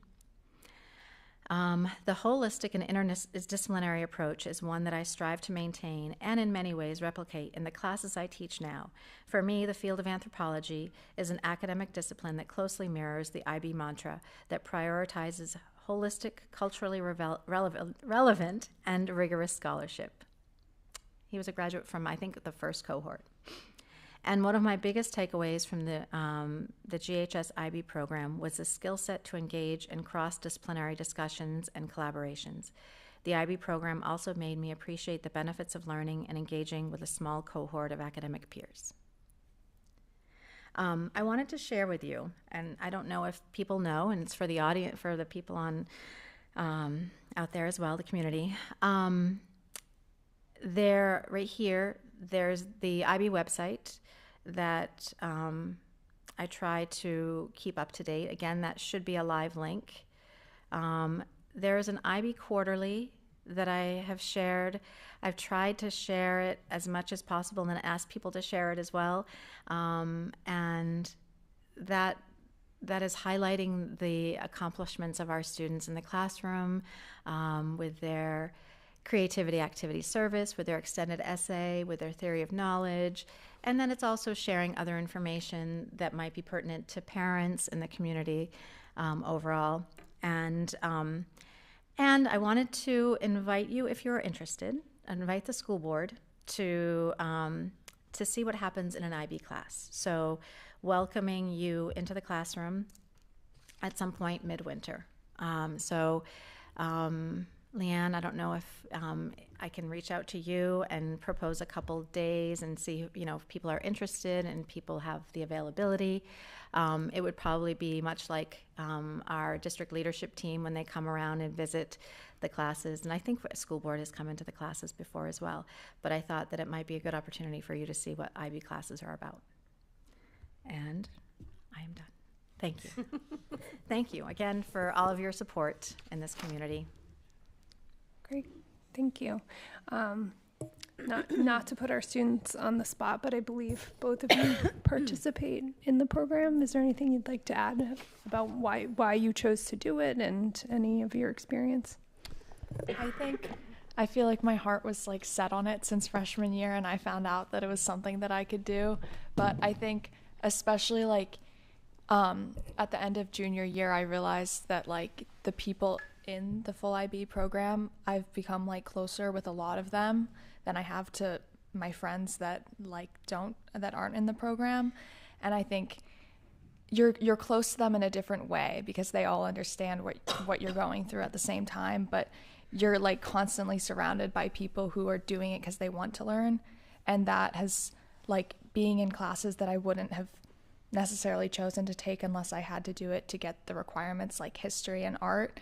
The holistic and interdisciplinary approach is one that I strive to maintain and in many ways replicate in the classes I teach now. For me, the field of anthropology is an academic discipline that closely mirrors the IB mantra that prioritizes holistic, culturally relevant, and rigorous scholarship. He was a graduate from, I think, the first cohort. And one of my biggest takeaways from the GHS IB program was the skill set to engage in cross-disciplinary discussions and collaborations. The IB program also made me appreciate the benefits of learning and engaging with a small cohort of academic peers. I wanted to share with you, and I don't know if people know, and it's for the audience, for the people on out there as well, the community. There, right here, there's the IB website that I try to keep up to date. Again, that should be a live link. There's an IB quarterly that I have shared. I've tried to share it as much as possible and then ask people to share it as well. And that is highlighting the accomplishments of our students in the classroom with their creativity activity service, with their extended essay, with their theory of knowledge, and then it's also sharing other information that might be pertinent to parents in the community overall. And I wanted to invite you, if you're interested, invite the school board to see what happens in an IB class. So welcoming you into the classroom at some point midwinter. Leanne, I don't know if I can reach out to you and propose a couple days and see, if people are interested and people have the availability. It would probably be much like our district leadership team when they come around and visit the classes. And I think the school board has come into the classes before as well. But I thought that it might be a good opportunity for you to see what IB classes are about. And I am done. Thank you. Thank you again for all of your support in this community. Great, thank you. Not to put our students on the spot, but I believe both of you participate in the program. Is there anything you'd like to add about why you chose to do it and any of your experience? I feel like my heart was set on it since freshman year, and I found out that it was something that I could do. But I think especially at the end of junior year, I realized that the people in the full IB program, I've become closer with a lot of them than I have to my friends that aren't in the program. And I think you're close to them in a different way because they all understand what you're going through at the same time, but you're constantly surrounded by people who are doing it because they want to learn. And that has being in classes that I wouldn't have necessarily chosen to take unless I had to do it to get the requirements like history and art.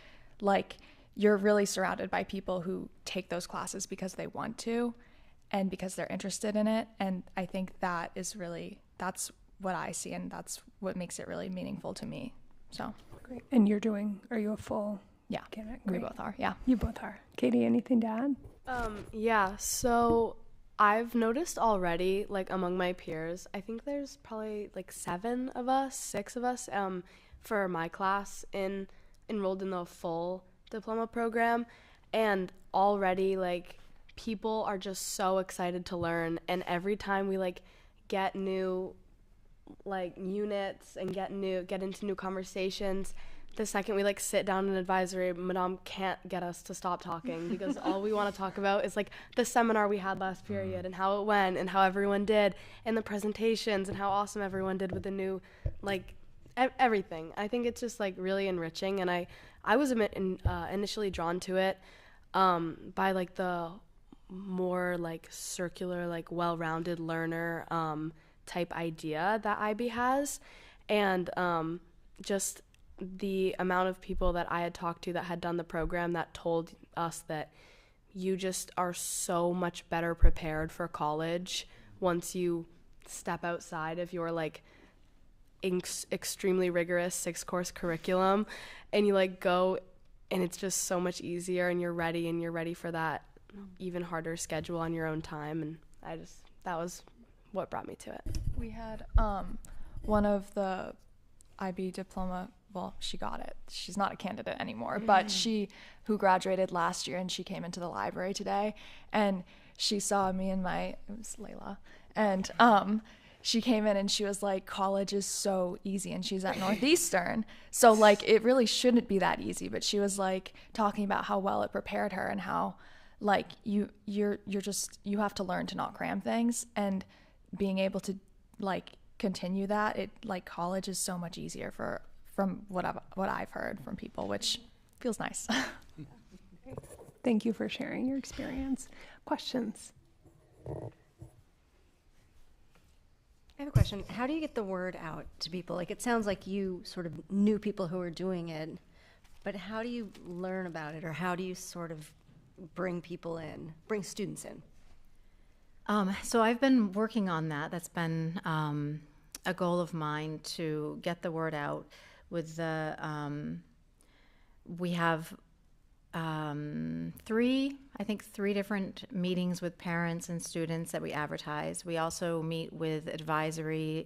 You're really surrounded by people who take those classes because they want to and because they're interested in it. And I think that's what I see, and that's what makes it really meaningful to me. So great. And are you a full? Yeah, we both are. Yeah, you both are. Katie, anything to add? Yeah, so I've noticed already, among my peers, I think there's probably 6 of us for my class enrolled in the full diploma program, and already people are just so excited to learn, and every time we get new like units and get into new conversations. The second we like sit down in advisory, Madame can't get us to stop talking because all we want to talk about is like the seminar we had last period and how it went and how everyone did and the presentations and how awesome everyone did with the new, like everything. I think it's just like really enriching, and I was initially drawn to it by like the more like circular, like well-rounded learner type idea that IB has, and just the amount of people that I had talked to that had done the program that told us that you just are so much better prepared for college once you step outside of your like extremely rigorous 6-course curriculum and you like go, and it's just so much easier, and you're ready for that even harder schedule on your own time. And that was what brought me to it. We had one of the IB diploma, well, she got it. She's not a candidate anymore, but who graduated last year, and she came into the library today, and she saw me and it was Layla, and she came in and she was like, college is so easy, and she's at Northeastern, so like it really shouldn't be that easy, but she was like talking about how well it prepared her and how like you have to learn to not cram things, and being able to like continue that, it like college is so much easier from what I've heard from people, which feels nice. Thank you for sharing your experience. Questions? I have a question. How do you get the word out to people? Like, it sounds like you sort of knew people who were doing it, but how do you learn about it, or how do you sort of bring students in? So I've been working on that. That's been a goal of mine, to get the word out with the, we have three different meetings with parents and students that we advertise. We also meet with advisory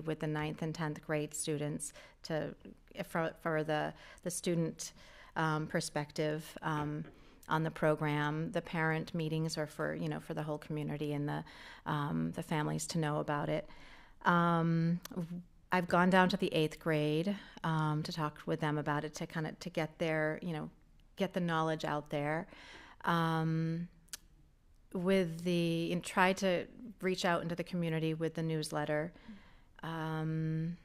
with the 9th and 10th grade students for the student perspective on the program. The parent meetings are for the whole community and the families to know about it. I've gone down to the 8th grade to talk with them about it, to get their, get the knowledge out there. And try to reach out into the community with the newsletter. And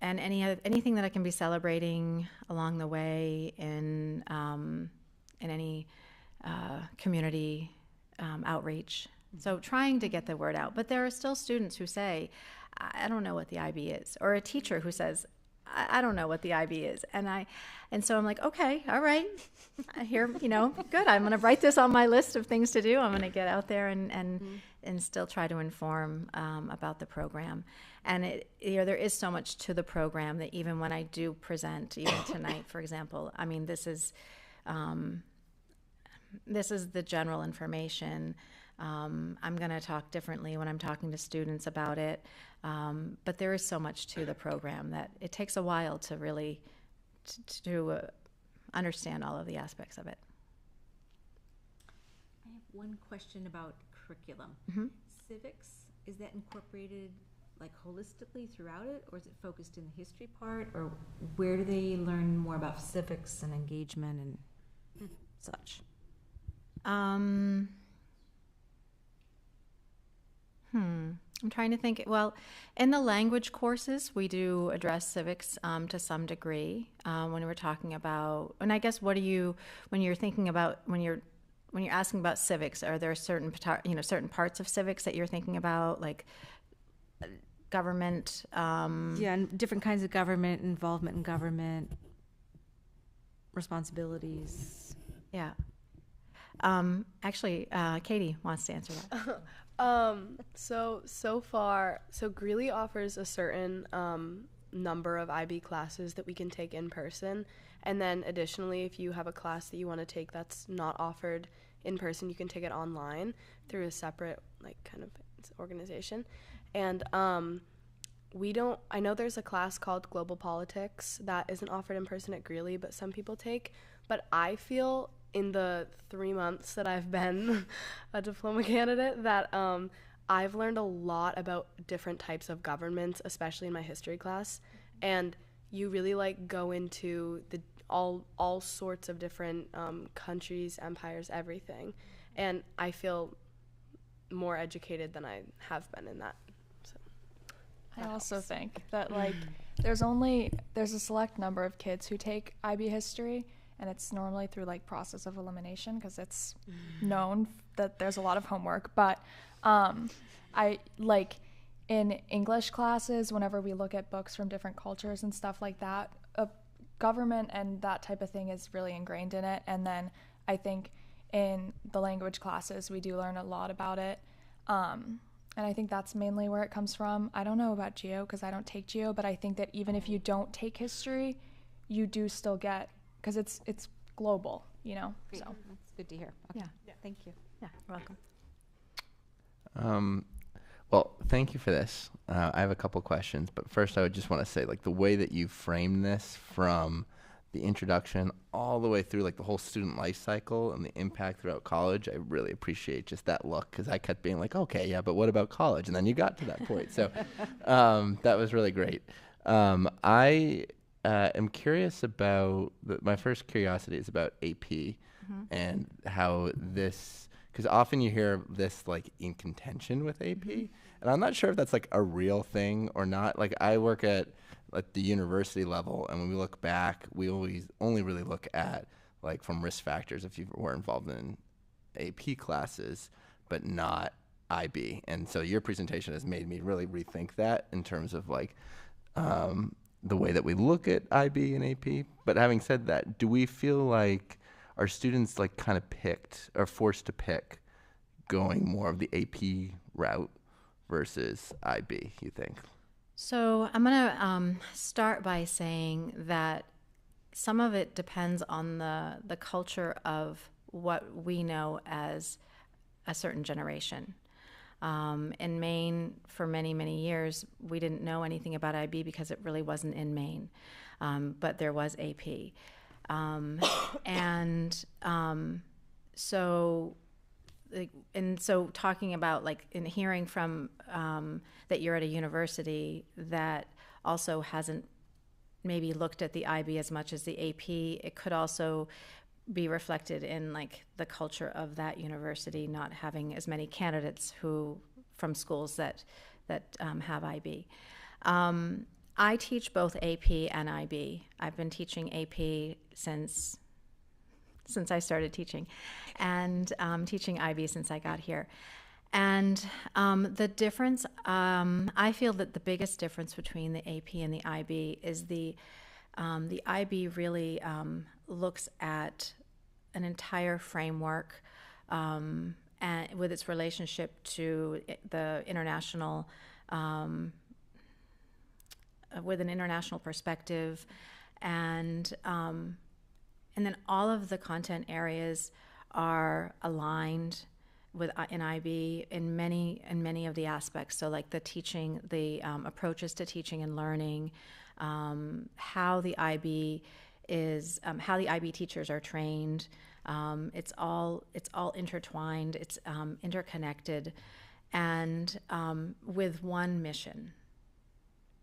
anything that I can be celebrating along the way in any community outreach. So trying to get the word out. But there are still students who say, I don't know what the IB is, or a teacher who says, I don't know what the IB is. And so I'm like, okay, all right, here, good. I'm going to write this on my list of things to do. I'm going to get out there and still try to inform about the program. And there is so much to the program that even when I do present, even tonight, for example, I mean, this is the general information. I'm going to talk differently when I'm talking to students about it. But there is so much to the program that it takes a while to really to understand all of the aspects of it. I have one question about curriculum. Mm-hmm. Civics, is that incorporated like holistically throughout it, or is it focused in the history part, or where do they learn more about civics and engagement and such? I'm trying to think. Well, in the language courses, we do address civics to some degree when we're talking about. And I guess when you're asking about civics, are there certain parts of civics that you're thinking about, like government? Yeah, and different kinds of government, involvement in government, responsibilities. Yeah. Actually, Katie wants to answer that. So far, Greeley offers a certain number of IB classes that we can take in person, and then additionally, if you have a class that you want to take that's not offered in person, you can take it online through a separate kind of organization. And I know there's a class called Global Politics that isn't offered in person at Greeley, but some people take. But I feel in the 3 months that I've been a diploma candidate that I've learned a lot about different types of governments, especially in my history class, and you really like go into the all sorts of different countries, empires, everything, and I feel more educated than I have been in that. So I also think that like there's a select number of kids who take IB history, and it's normally through like process of elimination because it's known that there's a lot of homework. But I like in English classes, whenever we look at books from different cultures and stuff like that, government and that type of thing is really ingrained in it. And then I think in the language classes, we do learn a lot about it. And I think that's mainly where it comes from. I don't know about geo because I don't take geo, but I think that even if you don't take history, you do still get, because it's global, you know. Great. So That's good to hear. Okay. Yeah. Thank you. Yeah, you're welcome. Well, thank you for this. I have a couple questions, but first I would just want to say, like, the way that you framed this from the introduction all the way through, like, the whole student life cycle and the impact throughout college, I really appreciate just that look, because I kept being like, okay, yeah, but what about college? And then you got to that point. So that was really great. I am curious about, my first curiosity is about AP and how this, because often you hear this like in contention with AP, and I'm not sure if that's like a real thing or not. Like I work at like the university level, and when we look back, we always only really look at like from risk factors if you were involved in AP classes, but not IB. And so your presentation has made me really rethink that in terms of like the way that we look at IB and AP. But having said that, do we feel like our students like kind of picked or forced to pick going more of the AP route versus IB, you think? So I'm going to start by saying that some of it depends on the culture of what we know as a certain generation. In Maine, for many, many years, we didn't know anything about IB because it really wasn't in Maine, but there was AP. So talking about like in hearing from that you're at a university that also hasn't maybe looked at the IB as much as the AP, it could also be reflected in like the culture of that university not having as many candidates from schools that have IB. I teach both AP and IB. I've been teaching AP since I started teaching, and teaching IB since I got here. And the difference, I feel that the biggest difference between the AP and the IB is the IB really looks at an entire framework and with its relationship to the international, with an international perspective, and then all of the content areas are aligned with in IB in many of the aspects. So like the teaching, the approaches to teaching and learning, how the IB teachers are trained. It's all intertwined. It's interconnected, and with one mission,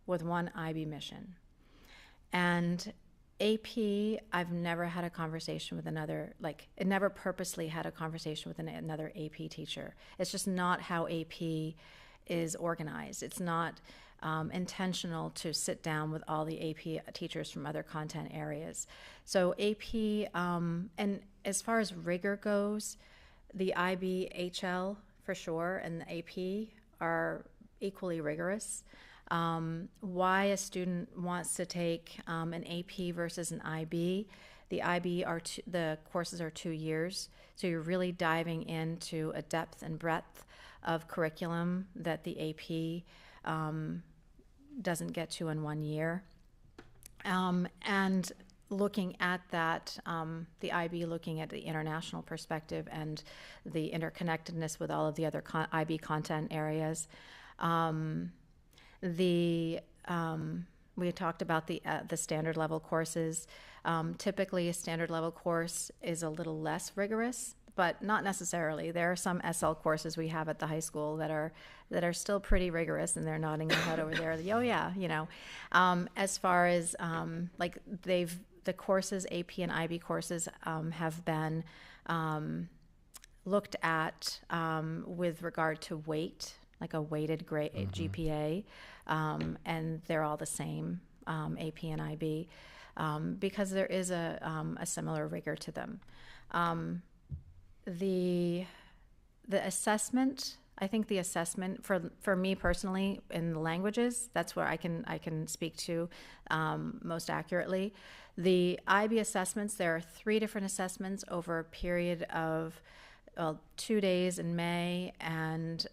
with one IB mission. And AP, I've never had a conversation with another, like, it never purposely had a conversation with another AP teacher. It's just not how AP is organized. It's not intentional to sit down with all the AP teachers from other content areas. So AP, and as far as rigor goes, the IB, HL for sure, and the AP are equally rigorous. Why a student wants to take an AP versus an IB. The IB the courses are 2 years, so you're really diving into a depth and breadth of curriculum that the AP doesn't get to in 1 year. And looking at that, the IB looking at the international perspective and the interconnectedness with all of the other IB content areas. We talked about the standard level courses. Typically, a standard level course is a little less rigorous but not necessarily. There are some SL courses we have at the high school that are still pretty rigorous, and they're nodding their head over there. Oh yeah, you know. As far as like the courses, AP and IB courses, have been looked at with regard to weight, like a weighted grade GPA, and they're all the same, AP and IB, because there is a similar rigor to them. The assessment, I think the assessment for me personally in the languages, that's where I can speak to most accurately. The IB assessments, there are 3 different assessments over a period of 2 days in May and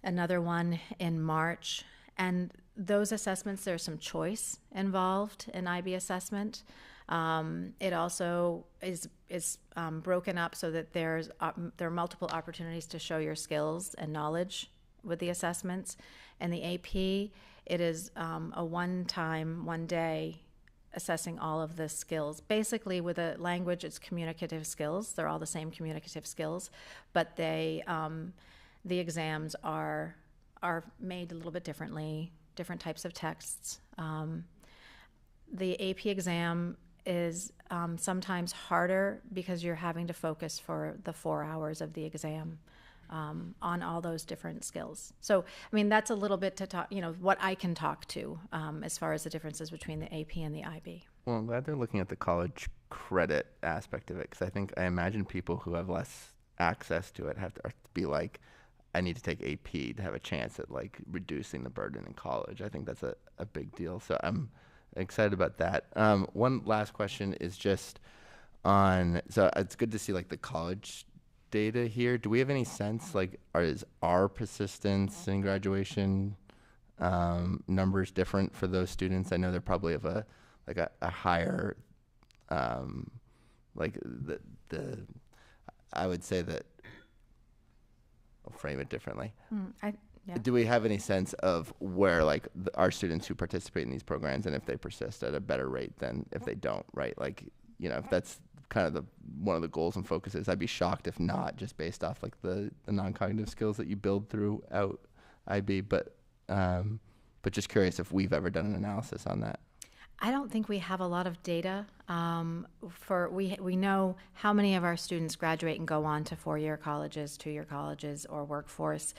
another one in March. And those assessments, there's some choice involved in IB assessment. It also is broken up so that there are multiple opportunities to show your skills and knowledge with the assessments. And the AP, it is a one day assessing all of the skills. Basically, with a language, it's communicative skills. They're all the same communicative skills, but the exams are made a little bit differently, different types of texts. The AP exam is sometimes harder because you're having to focus for the 4 hours of the exam on all those different skills. So, I mean, that's a little bit to talk, what I can talk to as far as the differences between the AP and the IB. Well, I'm glad they're looking at the college credit aspect of it, because I imagine people who have less access to it have to be like, I need to take AP to have a chance at like reducing the burden in college. I think that's a big deal. So I'm excited about that. One last question is just on, so it's good to see like the college data here. Do we have any sense, like, is our persistence in graduation numbers different for those students? I know they're probably of a higher, like I would say that, I'll frame it differently. Yeah. Do we have any sense of where like our students who participate in these programs, and if they persist at a better rate than if they don't, right? Like, if that's kind of one of the goals and focuses, I'd be shocked if not, just based off like the non-cognitive skills that you build throughout IB. But just curious if we've ever done an analysis on that. I don't think we have a lot of data. We know how many of our students graduate and go on to 4-year colleges, 2-year colleges, or workforce.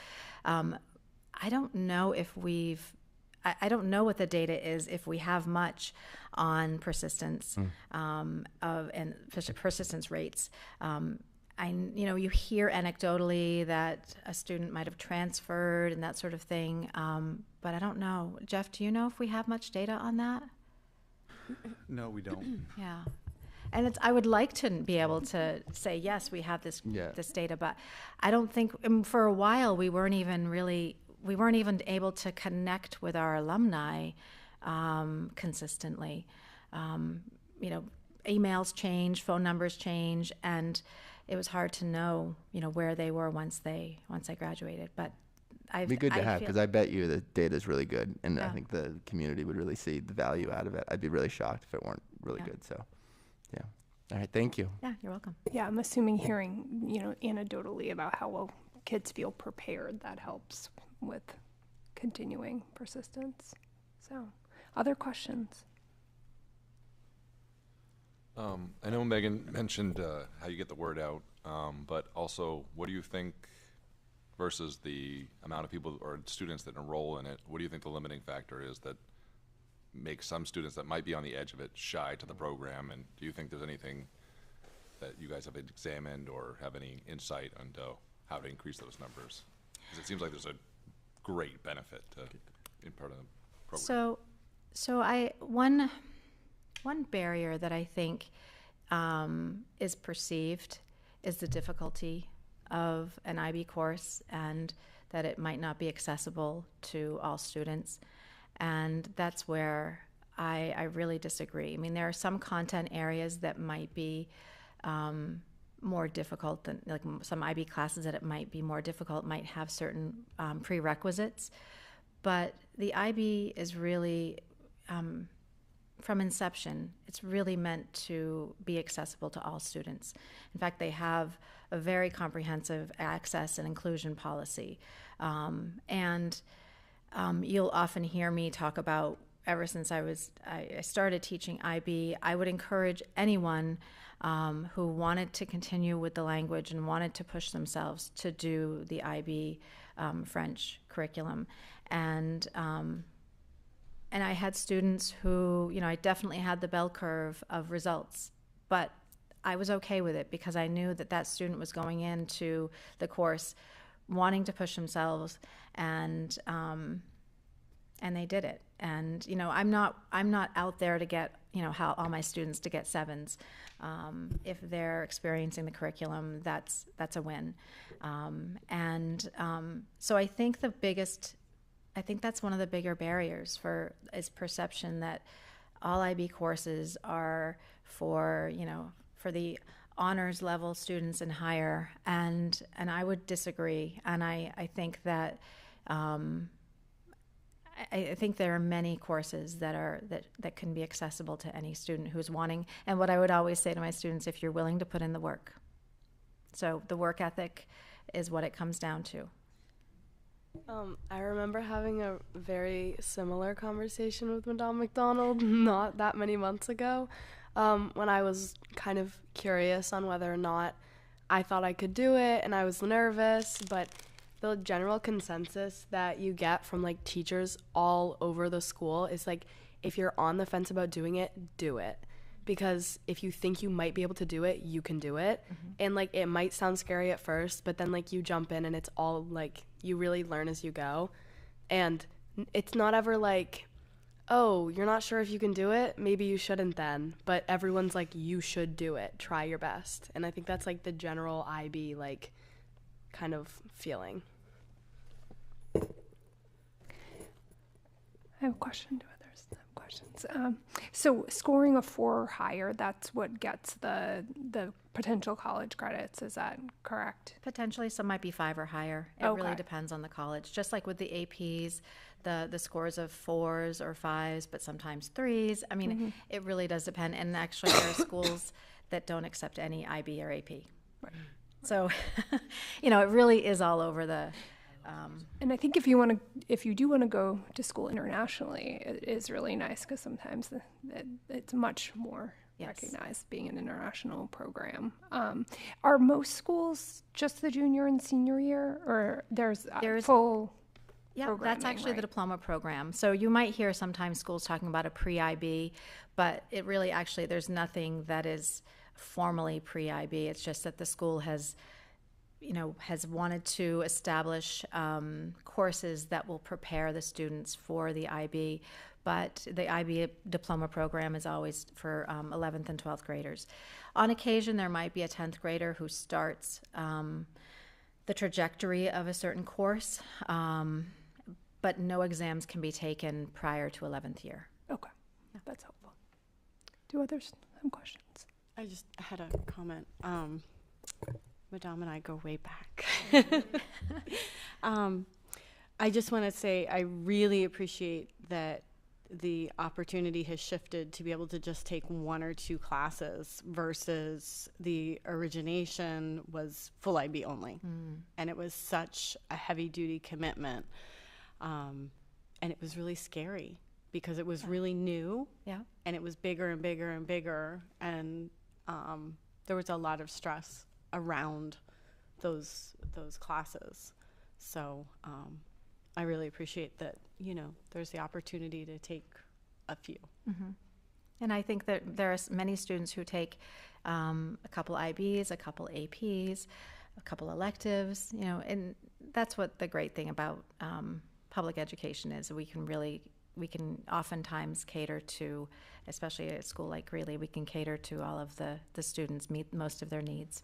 I don't know if I don't know what the data is, if we have much on persistence and persistence rates. You hear anecdotally that a student might have transferred and that sort of thing, but I don't know. Jeff, do you know if we have much data on that? No, we don't. Yeah. And I would like to be able to say, yes, we have this data, but I don't think, for a while, we weren't even able to connect with our alumni consistently. Emails change, phone numbers change, and it was hard to know, where they were once they graduated. But It'd be good to have, because I bet you the data is really good, and I think the community would really see the value out of it. I'd be really shocked if it weren't really good. So, yeah. All right. Thank you. Yeah, you're welcome. Yeah, I'm assuming hearing, anecdotally about how well kids feel prepared, that helps with continuing persistence. So, other questions? I know Megan mentioned how you get the word out, but also, what do you think, versus the amount of people or students that enroll in it, what do you think the limiting factor is that makes some students that might be on the edge of it shy to the program? And do you think there's anything that you guys have examined or have any insight into how to increase those numbers? Because it seems like there's a great benefit to in part of the program. So one barrier that I think is perceived is the difficulty of an IB course, and that it might not be accessible to all students. And that's where I really disagree. I mean, there are some content areas that might be more difficult than, like some IB classes that it might be more difficult, might have certain prerequisites. But the IB is really, from inception, it's really meant to be accessible to all students. In fact, they have a very comprehensive access and inclusion policy. You'll often hear me talk about, ever since I started teaching IB, I would encourage anyone who wanted to continue with the language and wanted to push themselves to do the IB French curriculum. And I had students who, I definitely had the bell curve of results, but I was okay with it because I knew that that student was going into the course wanting to push themselves, and they did it. And I'm not out there to get how all my students to get 7s. If they're experiencing the curriculum, that's a win. So I think that's one of the bigger barriers is perception that all IB courses are for the honors level students and higher, and I would disagree. And I think that I think there are many courses that can be accessible to any student who's wanting. And what I would always say to my students, if you're willing to put in the work. So the work ethic is what it comes down to. I remember having a very similar conversation with Madame McDonald not that many months ago, when I was kind of curious on whether or not I thought I could do it, and I was nervous, but the general consensus that you get from like teachers all over the school is like, if you're on the fence about doing it, do it. Because if you think you might be able to do it, you can do it. Mm-hmm. And like, it might sound scary at first, but then like you jump in and it's all like, you really learn as you go. And it's not ever like, oh, you're not sure if you can do it, maybe you shouldn't then. But everyone's like, you should do it, try your best. And I think that's like the general IB like kind of feeling. I have a question. Do others have questions? So scoring a 4 or higher, that's what gets the potential college credits. Is that correct? Potentially, some might be 5 or higher. It really depends on the college. Just like with the APs, the scores of 4s or 5s, but sometimes 3s. I mean, it really does depend. And actually, there are schools that don't accept any IB or AP. Right. So, it really is all over the. And I think if you do want to go to school internationally, it is really nice because sometimes it's much more recognized being an international program. Are most schools just the junior and senior year, or there's full? Yeah, that's actually the diploma program. So you might hear sometimes schools talking about a pre-IB, but it really actually there's nothing that is formally pre-IB. It's just that the school has wanted to establish courses that will prepare the students for the IB, but the IB diploma program is always for 11th and 12th graders. On occasion, there might be a 10th grader who starts the trajectory of a certain course, but no exams can be taken prior to 11th year. Okay, that's helpful. Do others have questions? I just had a comment. Madame and I go way back. I just want to say I really appreciate that the opportunity has shifted to be able to just take 1 or 2 classes versus the origination was full IB only. And it was such a heavy duty commitment. And it was really scary because it was really new. Yeah. And it was bigger and bigger and bigger. And there was a lot of stress around those classes. So I really appreciate that, there's the opportunity to take a few. Mm-hmm. And I think that there are many students who take a couple IBs, a couple APs, a couple electives, and that's what the great thing about public education is. We can oftentimes cater to, especially at a school like Greeley, we can cater to all of the students, meet most of their needs.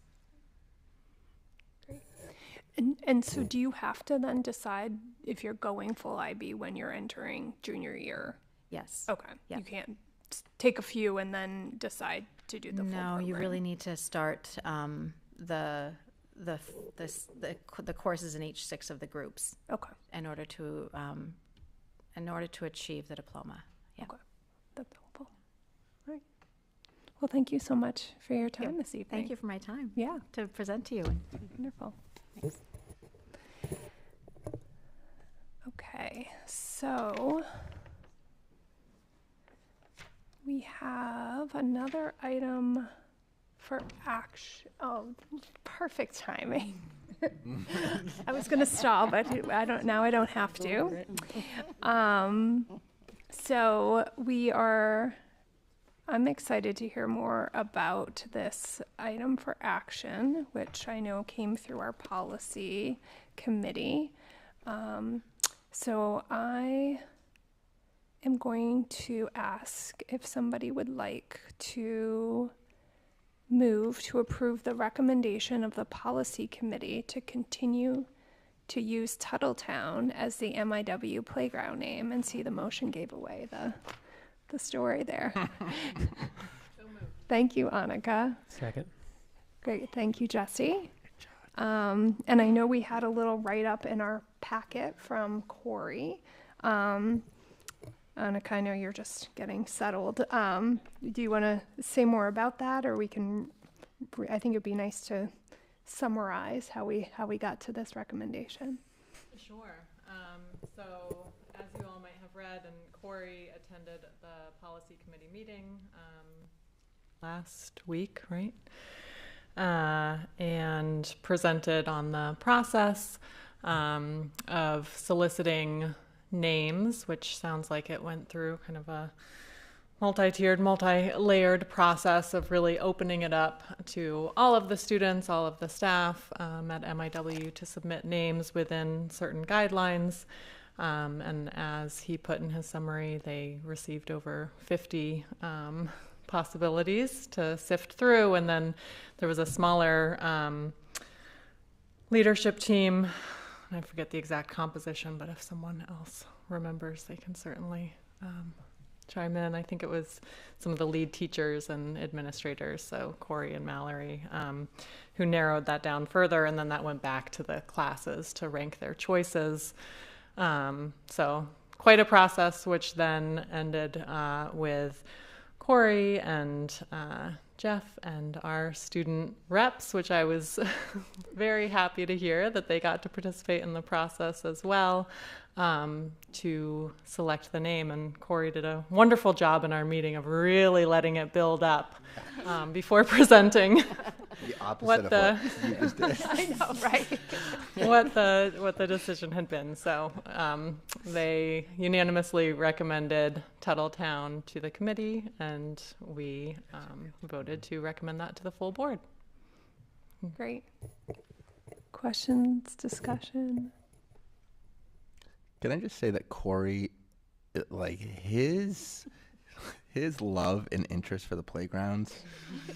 And so do you have to then decide if you're going full IB when you're entering junior year? Yes. Okay. Yep. You can't take a few and then decide to do the full program. No, you really need to start the courses in each 6 of the groups. Okay. In order to achieve the diploma. Yeah. Okay. That's helpful. Well, thank you so much for your time this evening. Thank you for my time. Yeah. To present to you. Wonderful. Okay, so we have another item for action. Oh, perfect timing. I was going to stall, but I don't have to. So I'm excited to hear more about this item for action, which I know came through our policy committee. So I am going to ask if somebody would like to move to approve the recommendation of the policy committee to continue to use Tuttletown as the MIW playground name. And see, the motion gave away the story there. Thank you, Annika. Second. Great, thank you, Jesse. And I know we had a little write-up in our packet from Corey. Annika, I know you're just getting settled. Do you want to say more about that, or I think it'd be nice to summarize how we got to this recommendation. Sure. So as you all might have read, and Corey attended the policy committee meeting last week, right? And presented on the process of soliciting names, which sounds like it went through kind of a multi-tiered, multi-layered process of really opening it up to all of the students, all of the staff at MIW to submit names within certain guidelines. And as he put in his summary, they received over 50 possibilities to sift through. And then there was a smaller leadership team. I forget the exact composition, but if someone else remembers, they can certainly chime in. I think it was some of the lead teachers and administrators, so Corey and Mallory, who narrowed that down further, and then that went back to the classes to rank their choices. So quite a process, which then ended with Corey and Jeff and our student reps, which I was very happy to hear that they got to participate in the process as well, to select the name. And Corey did a wonderful job in our meeting of really letting it build up before presenting The opposite what of the what you just did. I know, right? what the decision had been. So they unanimously recommended Tuttletown to the committee, and we voted to recommend that to the full board. Great. Questions, discussion? Can I just say that Corey, like his love and interest for the playgrounds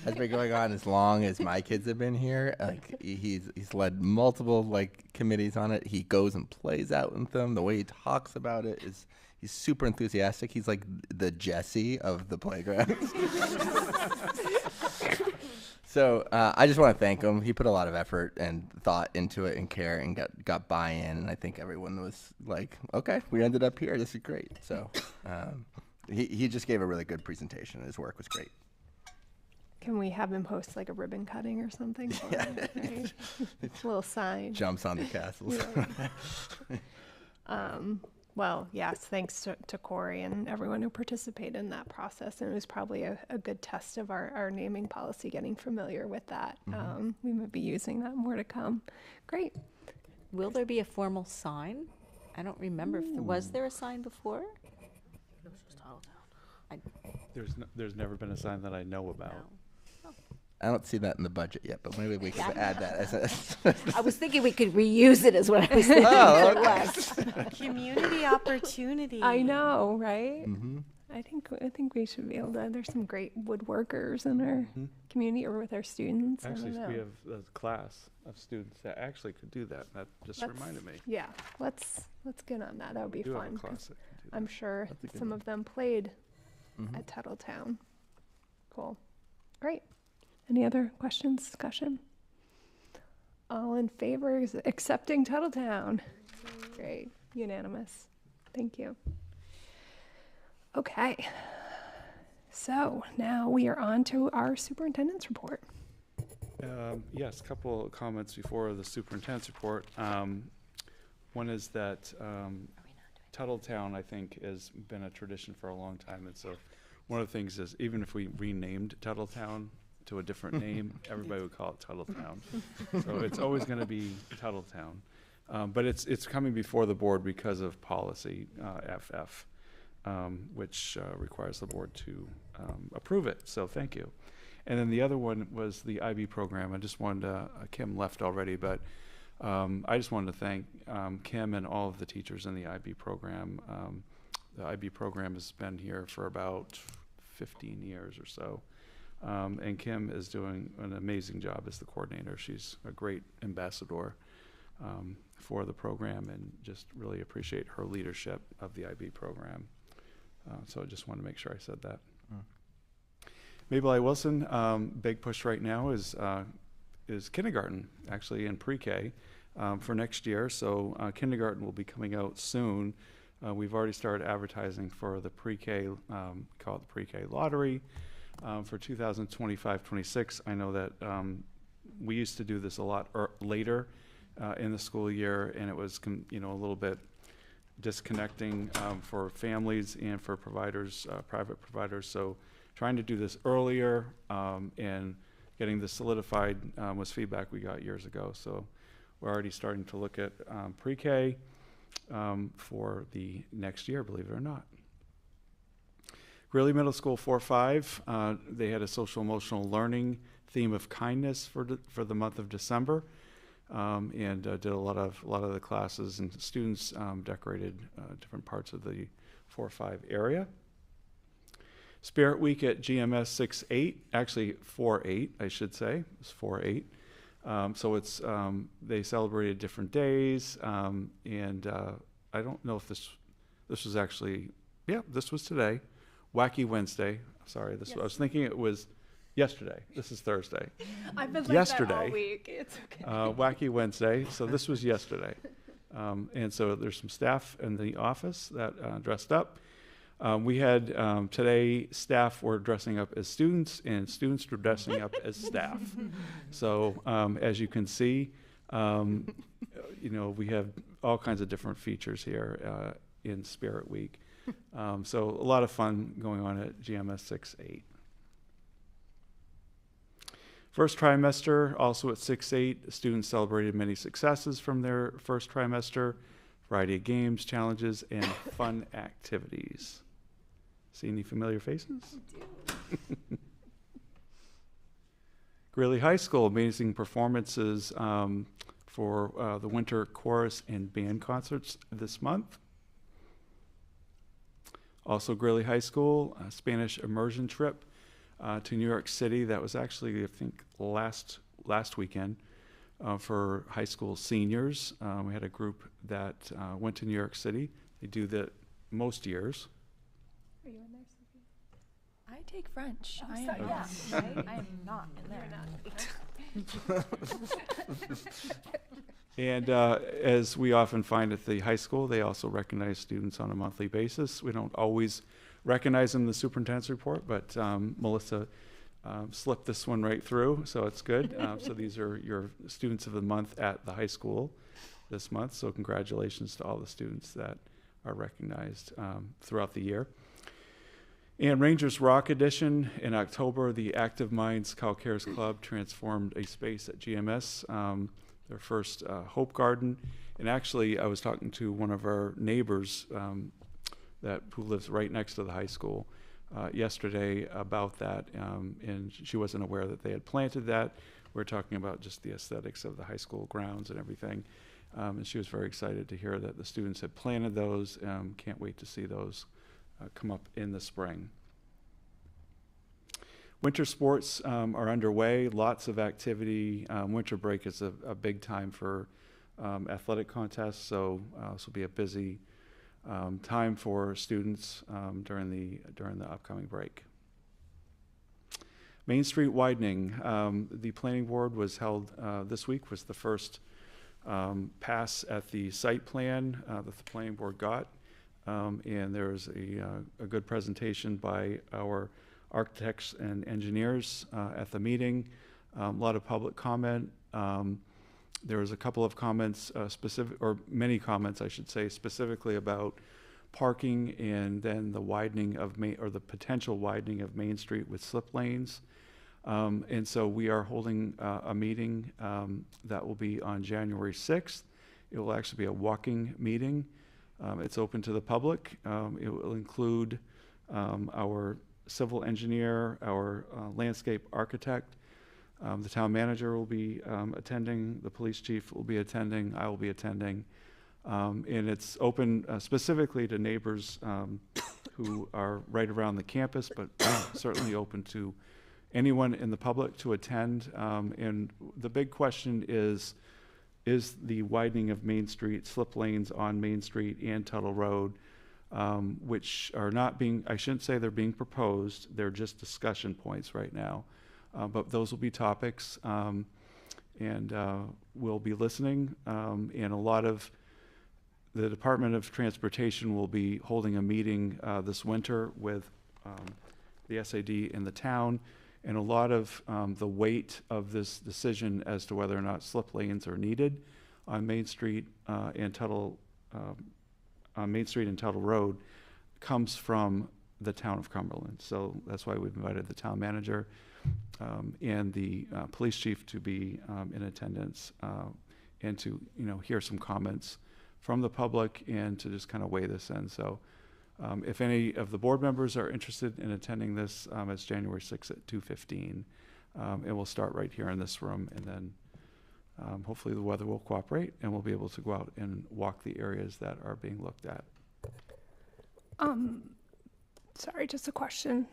has been going on as long as my kids have been here. Like he's led multiple committees on it. He goes and plays out with them. The way he talks about it is he's super enthusiastic. He's like the Jesse of the playgrounds. So I just want to thank him. He put a lot of effort and thought into it and care and got buy-in. And I think everyone was like, okay, we ended up here. This is great. So he just gave a really good presentation. His work was great. Can we have him host like a ribbon cutting or something? Yeah. Right? A little sign. Jumps on the castles. Well, yes, thanks to Corey and everyone who participated in that process. And it was probably a good test of our naming policy, getting familiar with that. Mm-hmm. We might be using that more to come. Great. Will there be a formal sign? I don't remember. Was there a sign before? There's never been a sign that I know about. I don't see that in the budget yet, but maybe we could add that as I was thinking we could reuse it, is what I was thinking. Oh, Okay. Community opportunity. I know, right? Mm-hmm. I think we should be able to. There's some great woodworkers in our community or with our students. Actually, I don't we know. have a class of students that actually could do that. That just reminded me. Yeah, let's get on that. That would be We do have a fun. class 'Cause that can do I'm that. sure That's a good some one. of them played Mhm. at Tuttletown. Cool. Great. Any other questions, discussion? All in favor of accepting Tuttletown? Great. Unanimous. Thank you. Okay. So now we are on to our superintendent's report. Yes, a couple of comments before the superintendent's report. One is that Tuttletown, I think, has been a tradition for a long time. And so one of the things is, even if we renamed Tuttletown to a different name, everybody would call it Tuttletown. So it's always going to be Tuttletown. But it's coming before the board because of policy FF, which requires the board to approve it. So thank you. And then the other one was the IB program. I just wanted to, Kim left already, but I just wanted to thank Kim and all of the teachers in the IB program. The IB program has been here for about 15 years or so. And Kim is doing an amazing job as the coordinator. She's a great ambassador for the program, and just really appreciate her leadership of the IB program. So I just wanted to make sure I said that. Mabel I. Wilson, big push right now is kindergarten, actually, in pre-K for next year. So kindergarten will be coming out soon. We've already started advertising for the pre-K, call it the pre-K lottery for 2025-26. I know that we used to do this a lot later in the school year, and it was a little bit disconnecting for families and for providers, private providers. So trying to do this earlier and getting this solidified was feedback we got years ago. So we're already starting to look at pre-K for the next year, believe it or not. Greeley Middle School 4-5, they had a social emotional learning theme of kindness for the month of December, and did a lot of the classes, and students decorated different parts of the 4-5 area. Spirit Week at GMS 6-8, actually 4-8, I should say. It's 4-8. So it's they celebrated different days, and I don't know if this was actually, this was today. Wacky Wednesday. Sorry, I was thinking it was yesterday. This is Thursday. I've been like yesterday, that all week. It's okay. Wacky Wednesday. So this was yesterday. And so there's some staff in the office that dressed up. We had today, staff were dressing up as students, and students were dressing up as staff. So as you can see, we have all kinds of different features here in Spirit Week. So a lot of fun going on at GMS 6-8. First trimester, also at 6-8, students celebrated many successes from their first trimester, variety of games, challenges, and fun activities. See any familiar faces? Greeley High School, amazing performances for the winter chorus and band concerts this month. Also Greeley High School, a Spanish immersion trip to New York City. That was actually, I think, last weekend for high school seniors. We had a group that went to New York City. They do that most years. Are you in there, Sophie? I take French. Oh, I am sorry, not. yeah. I am not in there. And as we often find at the high school, they also recognize students on a monthly basis. We don't always recognize them in the superintendent's report, but Melissa slipped this one right through, so it's good. So these are your students of the month at the high school this month. So congratulations to all the students that are recognized throughout the year. And Rangers Rock Edition in October, the Active Minds Cal Cares Club transformed a space at GMS, their first Hope Garden. And actually, I was talking to one of our neighbors who lives right next to the high school yesterday about that, and she wasn't aware that they had planted that. We were talking about just the aesthetics of the high school grounds and everything, and she was very excited to hear that the students had planted those. Can't wait to see those come up in the spring. Winter sports are underway, lots of activity. Winter break is a big time for athletic contests, so this will be a busy time for students during the upcoming break. Main Street widening. The planning board was held this week, was the first pass at the site plan that the planning board got. And there was a good presentation by our architects and engineers at the meeting. A lot of public comment. There was a couple of comments, many comments, I should say, specifically about parking and then the widening of the potential widening of Main Street with slip lanes. And so we are holding a meeting that will be on January 6th. It will actually be a walking meeting. It's open to the public. It will include our civil engineer, our landscape architect. The town manager will be attending. The police chief will be attending. I will be attending. And it's open specifically to neighbors who are right around the campus, but certainly open to anyone in the public to attend. And the big question is the widening of Main Street, slip lanes on Main Street and Tuttle Road, which are not being, I shouldn't say they're being proposed, they're just discussion points right now. But those will be topics, and we'll be listening. And a lot of the Department of Transportation will be holding a meeting this winter with the SAD in the town, and a lot of the weight of this decision as to whether or not slip lanes are needed on Main Street and Tuttle Road comes from the town of Cumberland. So that's why we've invited the town manager and the police chief to be in attendance and to hear some comments from the public and to just kind of weigh this in. So if any of the board members are interested in attending this, it's January 6th at 2:15. And we'll start right here in this room, and then hopefully the weather will cooperate and we'll be able to go out and walk the areas that are being looked at. Sorry, just a question.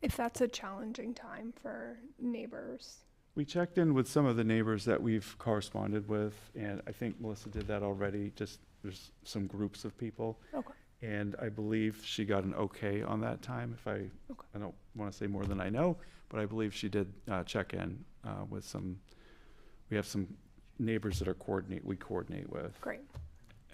If that's a challenging time for neighbors. We checked in with some of the neighbors that we've corresponded with, and I think Melissa did that already. Just there's some groups of people. Okay. And I believe she got an okay on that time. I don't want to say more than I know, but I believe she did check in with some. We have some neighbors that we coordinate with. Great.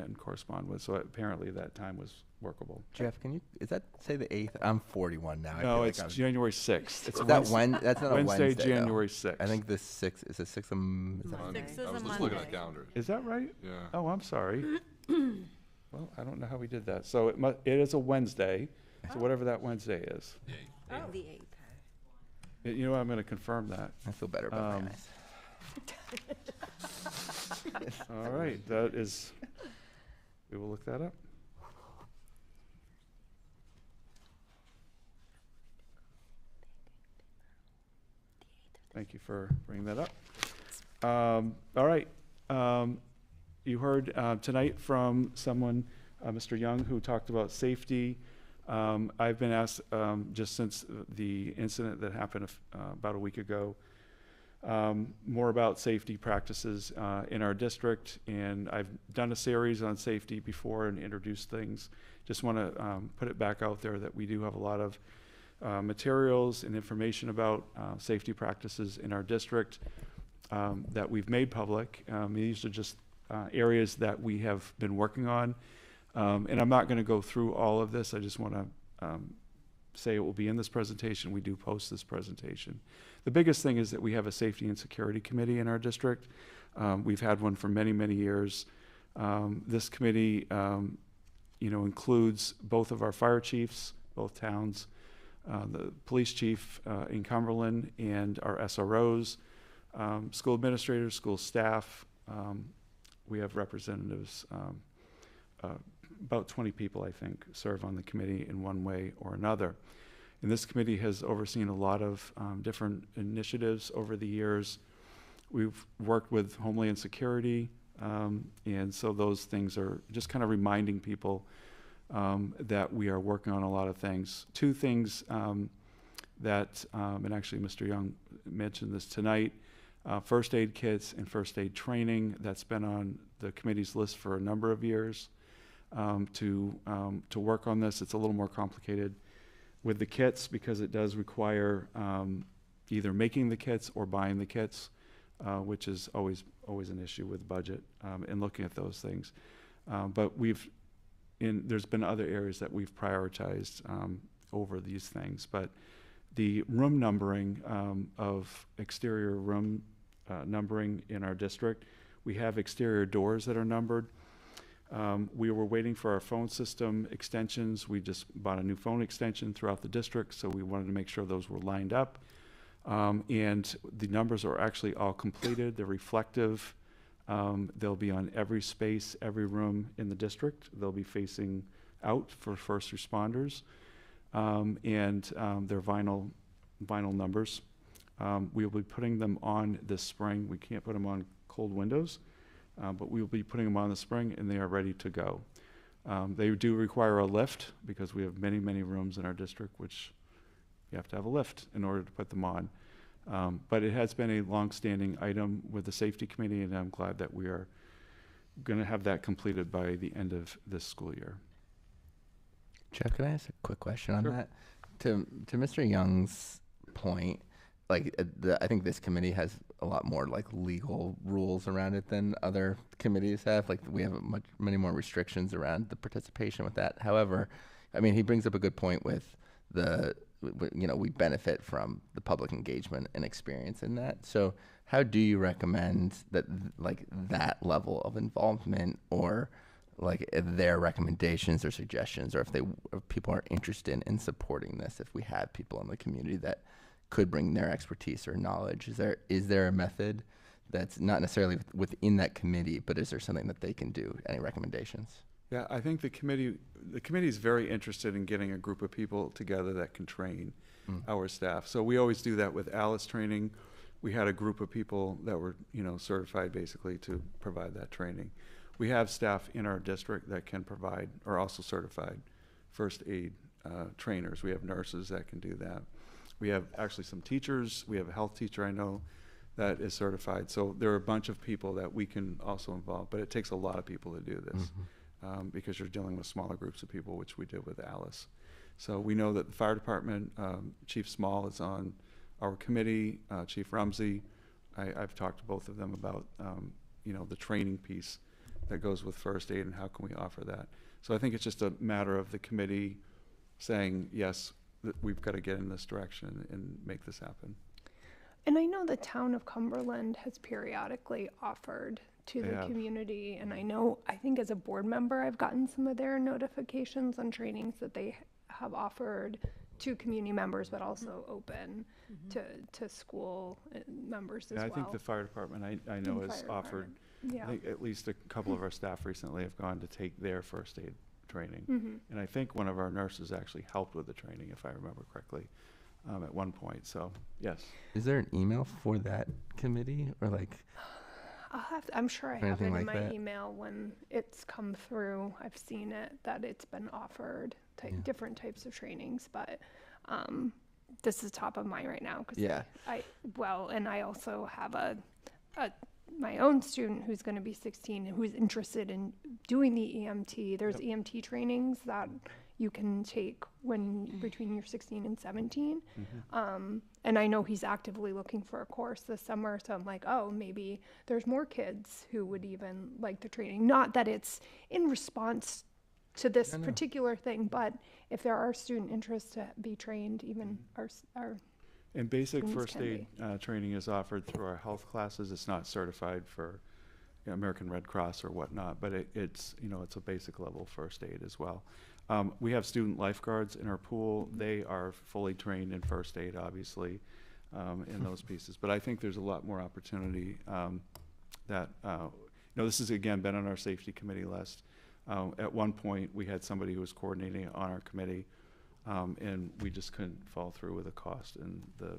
And correspond with. So apparently that time was workable. Jeff, is that say the 8th? I'm 41 now. No, it's January 6th. It's that's not Wednesday, a Wednesday, January 6th. I think the 6th is the 6th of Monday. I was just looking at the calendar. Is that right? Yeah. Oh, I'm sorry. Well, I don't know how we did that. So it is a Wednesday. So whatever that Wednesday is. The 8th. You know what? I'm going to confirm that. I feel better about my eyes. All right. That is. We will look that up. Thank you for bringing that up. All right. You heard tonight from someone, Mr. Young, who talked about safety. I've been asked just since the incident that happened about a week ago, more about safety practices in our district, and I've done a series on safety before and introduced things. Just want to put it back out there that we do have a lot of materials and information about safety practices in our district that we've made public. These are just areas that we have been working on, and I'm not going to go through all of this. I just want to say it will be in this presentation. We do post this presentation. The biggest thing is that we have a safety and security committee in our district. We've had one for many, many years. This committee, includes both of our fire chiefs, both towns, the police chief in Cumberland, and our SROs, school administrators, school staff. We have representatives, about 20 people, I think, serve on the committee in one way or another. And this committee has overseen a lot of different initiatives over the years. We've worked with Homeland Security, and so those things are just kind of reminding people that we are working on a lot of things. Two things that, and actually Mr. Young mentioned this tonight, first aid kits and first aid training. That's been on the committee's list for a number of years to work on this. It's a little more complicated with the kits because it does require either making the kits or buying the kits, which is always an issue with budget and looking at those things. But there's been other areas that we've prioritized over these things. But the room numbering of exterior room numbering in our district, we have exterior doors that are numbered. We were waiting for our phone system extensions. We just bought a new phone extension throughout the district, so we wanted to make sure those were lined up. And the numbers are actually all completed. They're reflective. They'll be on every space, every room in the district. They'll be facing out for first responders. And they're vinyl numbers. We'll be putting them on this spring. We can't put them on cold windows, but we'll be putting them on this spring, and they are ready to go. They do require a lift because we have many, many rooms in our district, which you have to have a lift in order to put them on. But it has been a long-standing item with the safety committee, and I'm glad that we are going to have that completed by the end of this school year. Jeff, could I ask a quick question on Sure. that? To Mr. Young's point, like I think this committee has a lot more like legal rules around it than other committees have. Like we have many more restrictions around the participation with that. However, I mean, he brings up a good point with we benefit from the public engagement and experience in that. So how do you recommend that like that level of involvement, or like their recommendations or suggestions, or if people are interested in supporting this, if we have people in the community that could bring their expertise or knowledge, is there a method that's not necessarily within that committee, but is there something that they can do? Any recommendations? Yeah, I think the committee is very interested in getting a group of people together that can train our staff. So we always do that with Alice training. We had a group of people that were, certified basically to provide that training. We have staff in our district that can provide, are also certified first aid trainers. We have nurses that can do that. We have actually some teachers. We have a health teacher I know that is certified. So there are a bunch of people that we can also involve, but it takes a lot of people to do this. Because you're dealing with smaller groups of people, which we did with Alice. So we know that the fire department, Chief Small is on our committee, Chief Rumsey. I've talked to both of them about, the training piece that goes with first aid and how can we offer that. So I think it's just a matter of the committee saying, yes, we've got to get in this direction and make this happen. And I know the town of Cumberland has periodically offered to the community, and I think as a board member, I've gotten some of their notifications on trainings that they have offered to community members, but also open to school members as well. I think the fire department, I know has offered, I think at least a couple of our staff recently have gone to take their first aid training. And I think one of our nurses actually helped with the training, if I remember correctly, at one point. So, yes. Is there an email for that committee, or like? I'm sure I have it in like my that? email when it's come through. I've seen it, that it's been offered, different types of trainings, but this is top of mind right now. Cause I also have my own student who's going to be 16 and who's interested in doing the EMT. There's EMT trainings that you can take between you're 16 and 17. And I know he's actively looking for a course this summer, so I'm like, oh, maybe there's more kids who would even like the training. Not that it's in response to this particular thing, but if there are student interests to be trained, even our and basic students first can aid training is offered through our health classes. It's not certified for American Red Cross or whatnot, but it's a basic level first aid as well. We have student lifeguards in our pool. They are fully trained in first aid, obviously, in those pieces. But I think there's a lot more opportunity that, this has, again, been on our safety committee list. At one point, we had somebody who was coordinating it on our committee, and we just couldn't follow through with the cost and the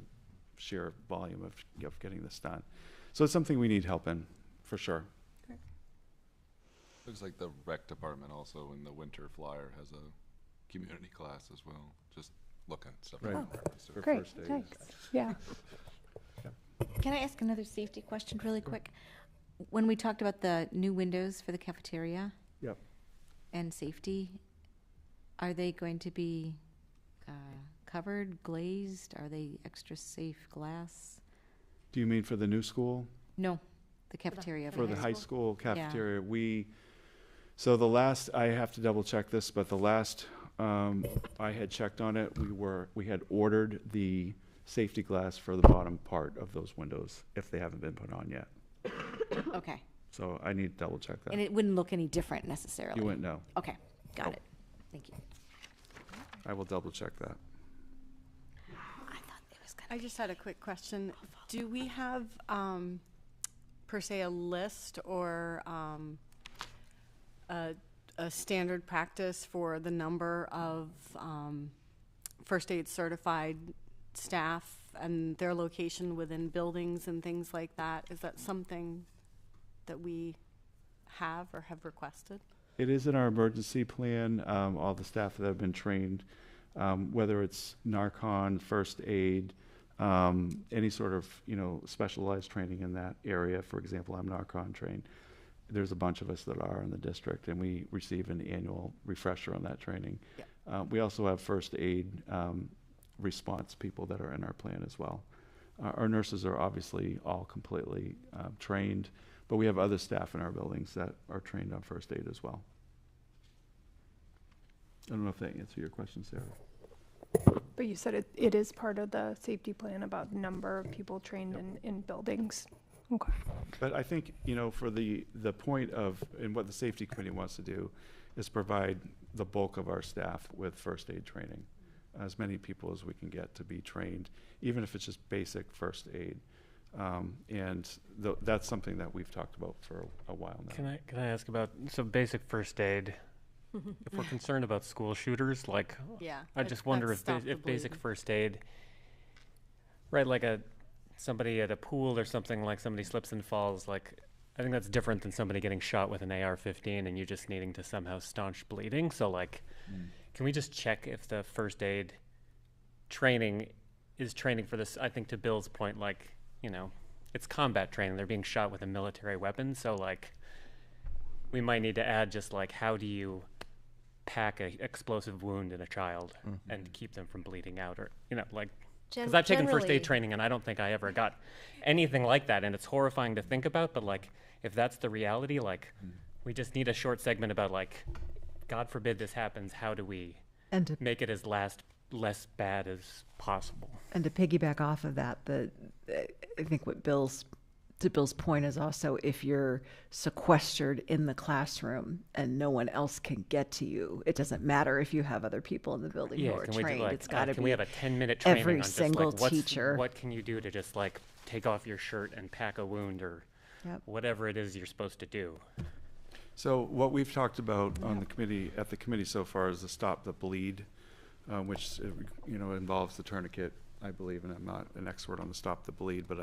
sheer volume of getting this done. So it's something we need help in, for sure. Looks like the rec department also in the winter flyer has a community class as well. Just looking stuff. Right. Oh, great, thanks. Yeah. Can I ask another safety question really quick? When we talked about the new windows for the cafeteria and safety, are they going to be covered, glazed? Are they extra safe glass? Do you mean for the new school? No, the cafeteria. For the high school cafeteria, Yeah. so the last, I have to double check this, but the last I had checked on it. We had ordered the safety glass for the bottom part of those windows if they haven't been put on yet. Okay. So I need to double check that. And it wouldn't look any different necessarily? You wouldn't know. Okay, got it. Thank you. I will double check that. I just had a quick question. Do we have, per se, a list or a standard practice for the number of first aid certified staff and their location within buildings and things like that? Is that something that we have or have requested? It is in our emergency plan, all the staff that have been trained, whether it's Narcon, first aid, any sort of, specialized training in that area. For example, I'm Narcon trained. There's a bunch of us that are in the district, and we receive an annual refresher on that training. Yeah. We also have first aid response people that are in our plan as well. Our nurses are obviously all completely trained, but we have other staff in our buildings that are trained on first aid as well. I don't know if that answers your question, Sarah. But you said it is part of the safety plan about number of people trained in buildings. Okay. But I think, for the point of, and what the safety committee wants to do is provide the bulk of our staff with first aid training. As many people as we can get to be trained, even if it's just basic first aid. That's something that we've talked about for a while now. Can I ask about, so basic first aid, if we're concerned about school shooters, like, yeah, I just wonder if basic first aid, right, like somebody at a pool or something, like somebody slips and falls, like, I think that's different than somebody getting shot with an AR-15 and you just needing to somehow staunch bleeding. So, like, can we just check if the first aid training is training for this? I think to Bill's point, like, it's combat training. They're being shot with a military weapon. So, like, we might need to add just, like, how do you pack an explosive wound in a child and keep them from bleeding out, or, like, because I've taken first aid training and I don't think I ever got anything like that. And it's horrifying to think about, but, like, if that's the reality, like, we just need a short segment about, like, God forbid this happens, how do we make it as less bad as possible? And to piggyback off of that, I think what Bill's point is also, if you're sequestered in the classroom and no one else can get to you, it doesn't matter if you have other people in the building who are trained. It's got to be. Can we have a 10-minute training every on just, single like, teacher? What can you do to just, like, take off your shirt and pack a wound, or whatever it is you're supposed to do? So what we've talked about on the committee, at the committee so far, is the Stop the Bleed, which involves the tourniquet, I believe, and I'm not an expert on the Stop the Bleed, but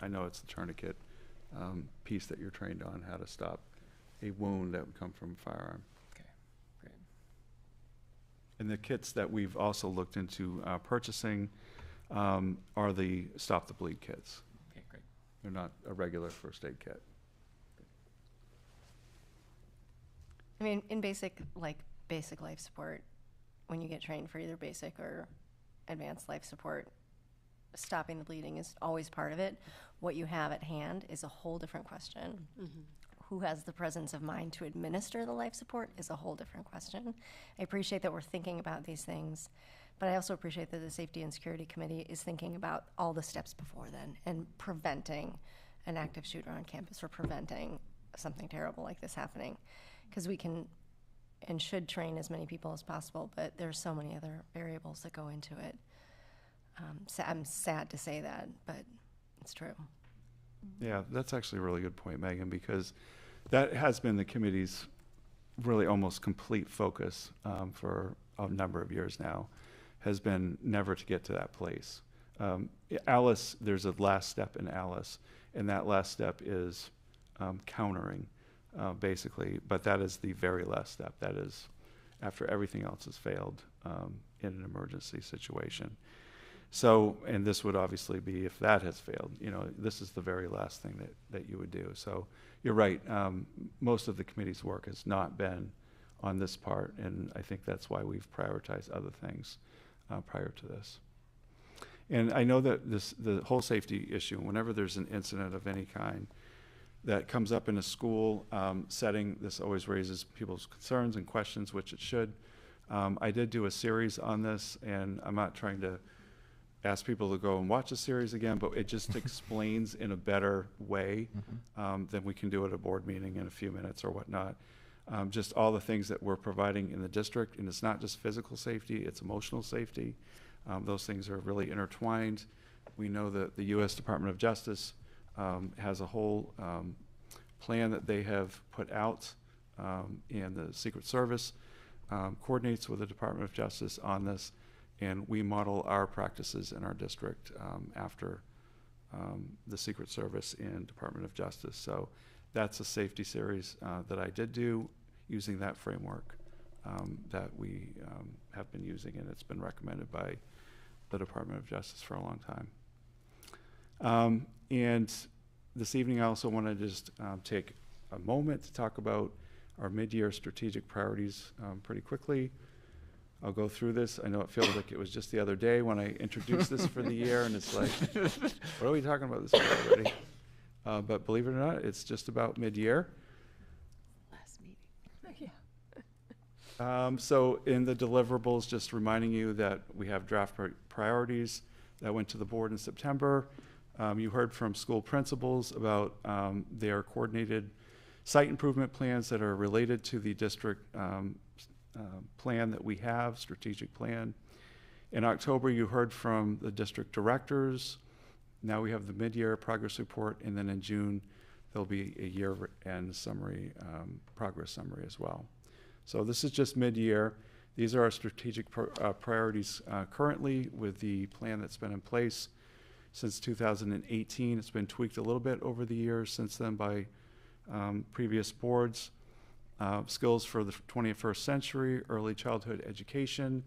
I know it's the tourniquet piece that you're trained on, how to stop a wound that would come from a firearm. Okay, great. And the kits that we've also looked into purchasing are the Stop the Bleed kits. Okay, great. They're not a regular first aid kit. I mean, in basic life support, when you get trained for either basic or advanced life support, stopping the bleeding is always part of it. What you have at hand is a whole different question. Who has the presence of mind to administer the life support is a whole different question. I appreciate that we're thinking about these things, but I also appreciate that the Safety and Security Committee is thinking about all the steps before then and preventing an active shooter on campus, or preventing something terrible like this happening. Because we can and should train as many people as possible, but there's so many other variables that go into it. I'm sad to say that, but it's true. Yeah, that's actually a really good point, Megan, because that has been the committee's really almost complete focus for a number of years now, has been never to get to that place. Alice, there's a last step in Alice, and that last step is countering. Basically, but that is the very last step. That is after everything else has failed in an emergency situation. So, and this would obviously be, if that has failed, this is the very last thing that you would do. So you're right. Most of the committee's work has not been on this part, and I think that's why we've prioritized other things prior to this. And I know that the whole safety issue, whenever there's an incident of any kind that comes up in a school setting, this always raises people's concerns and questions, which it should. I did do a series on this, and I'm not trying to ask people to go and watch the series again, but it just explains in a better way than we can do at a board meeting in a few minutes or whatnot. Just all the things that we're providing in the district, and it's not just physical safety, it's emotional safety. Those things are really intertwined. We know that the U.S. Department of Justice has a whole plan that they have put out, and the Secret Service coordinates with the Department of Justice on this, and we model our practices in our district after the Secret Service and Department of Justice. So that's a safety series that I did do using that framework that we have been using, and it's been recommended by the Department of Justice for a long time. And this evening I also want to just take a moment to talk about our mid-year strategic priorities pretty quickly. I'll go through this. I know it feels like it was just the other day when I introduced this for the year, and it's like, what are we talking about this year already? But believe it or not, it's just about mid-year. Last meeting. So in the deliverables, just reminding you that we have draft priorities that went to the board in September. You heard from school principals about their coordinated site improvement plans that are related to the district plan that we have, strategic plan. In October, you heard from the district directors. Now we have the mid-year progress report, and then in June, there'll be a year-end summary, progress summary as well. So this is just mid-year. These are our strategic priorities currently with the plan that's been in place since 2018. It's been tweaked a little bit over the years since then by previous boards. Skills for the 21st century, early childhood education,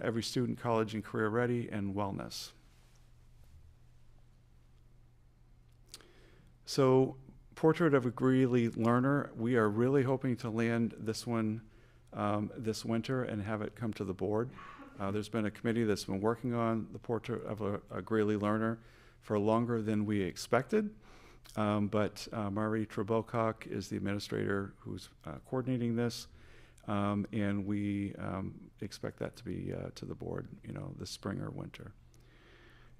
every student college and career ready, and wellness. So, Portrait of a Greeley Learner, we are really hoping to land this one this winter and have it come to the board. There's been a committee that's been working on the Portrait of a Greeley Learner for longer than we expected. But Mari Trebelcock is the administrator who's coordinating this, and we expect that to be to the board, this spring or winter.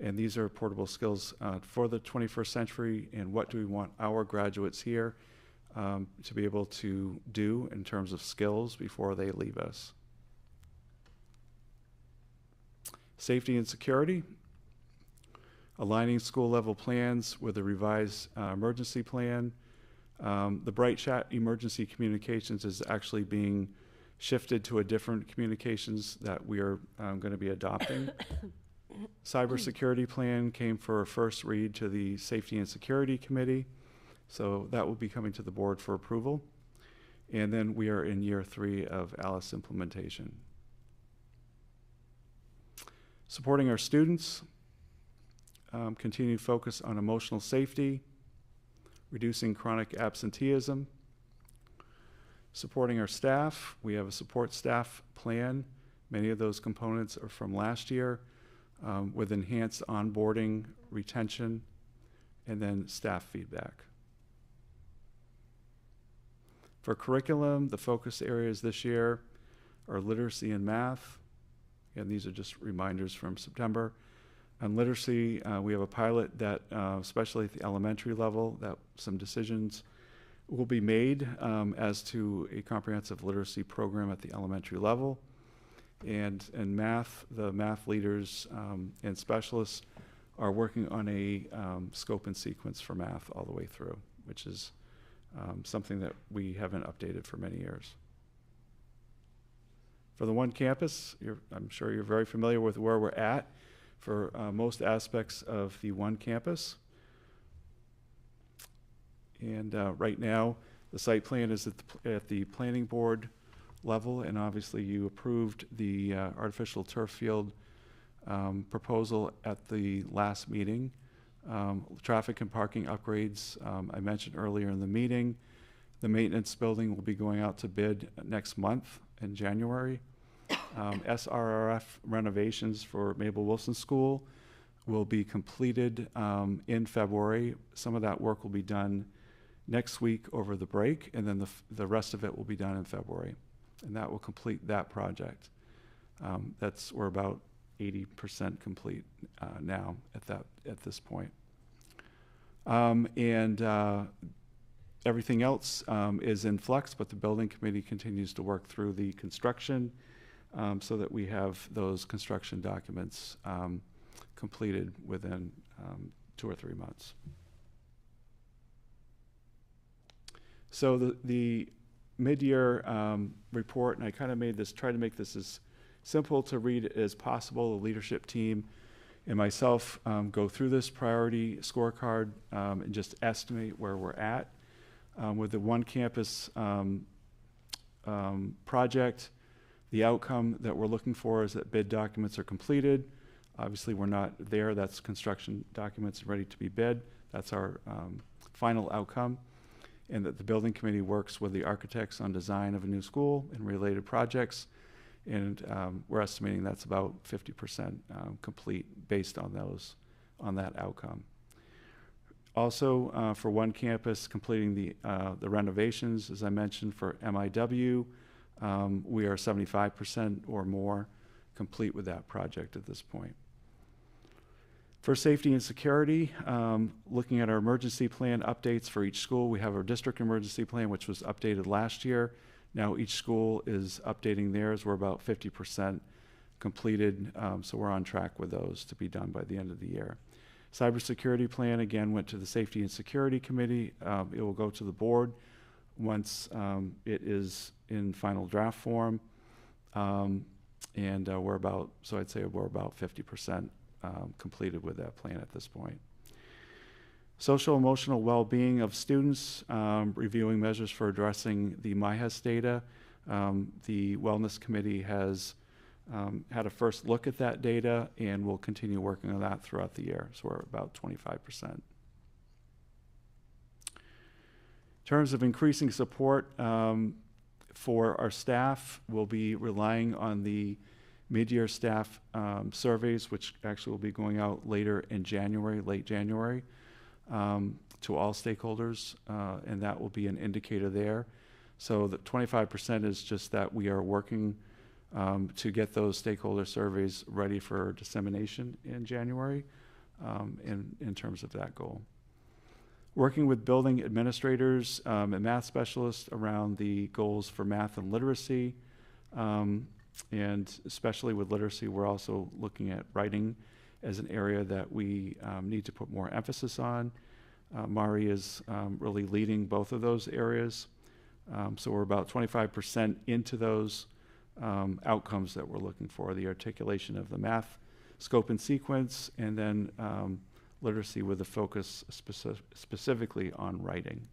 And these are portable skills for the 21st century, and what do we want our graduates here to be able to do in terms of skills before they leave us. Safety and security. Aligning school level plans with a revised emergency plan. The Bright Chat emergency communications is actually being shifted to a different communications that we are going to be adopting. Cybersecurity plan came for a first read to the Safety and Security Committee, so that will be coming to the board for approval. And then we are in year 3 of ALICE implementation. Supporting our students. Continued focus on emotional safety, reducing chronic absenteeism, supporting our staff. We have a support staff plan. Many of those components are from last year with enhanced onboarding, retention, and then staff feedback. For curriculum, the focus areas this year are literacy and math. And these are just reminders from September. On literacy, we have a pilot that, especially at the elementary level, that some decisions will be made as to a comprehensive literacy program at the elementary level. And in math, the math leaders and specialists are working on a scope and sequence for math all the way through, which is something that we haven't updated for many years. For the one campus, I'm sure you're very familiar with where we're at for most aspects of the one campus. And right now, the site plan is at the planning board level, and obviously you approved the artificial turf field proposal at the last meeting. Traffic and parking upgrades, I mentioned earlier in the meeting. The maintenance building will be going out to bid next month in January. SRRF renovations for Mabel Wilson School will be completed in February. Some of that work will be done next week over the break, and then the rest of it will be done in February. and that will complete that project. We're about 80% complete now at this point. Everything else is in flux, but the building committee continues to work through the construction so that we have those construction documents completed within 2 or 3 months. So the mid-year report, and I kind of tried to make this as simple to read as possible. The leadership team and myself go through this priority scorecard and just estimate where we're at. With the One Campus project, the outcome that we're looking for is that bid documents are completed. Obviously, we're not there. That's construction documents ready to be bid. That's our final outcome. And that the building committee works with the architects on design of a new school and related projects. And we're estimating that's about 50% complete based on that outcome. Also, for One Campus, completing the renovations, as I mentioned, for MIW, we are 75% or more complete with that project at this point. For safety and security, looking at our emergency plan updates for each school, we have our district emergency plan, which was updated last year. Now each school is updating theirs. We're about 50% completed, so we're on track with those to be done by the end of the year. Cybersecurity plan, again, went to the Safety and Security Committee. It will go to the board once it is in final draft form. I'd say we're about 50% completed with that plan at this point. Social emotional well-being of students, reviewing measures for addressing the MIHAS data. The Wellness Committee has had a first look at that data, and we'll continue working on that throughout the year. So we're about 25%. In terms of increasing support for our staff, we'll be relying on the mid-year staff surveys, which actually will be going out later in January, late January, to all stakeholders, and that will be an indicator there. So the 25% is just that we are working to get those stakeholder surveys ready for dissemination in January in terms of that goal. Working with building administrators and math specialists around the goals for math and literacy, and especially with literacy, we're also looking at writing as an area that we need to put more emphasis on. Mari is really leading both of those areas. So we're about 25% into those outcomes that we're looking for, the articulation of the math scope and sequence, and then literacy with a focus specifically on writing,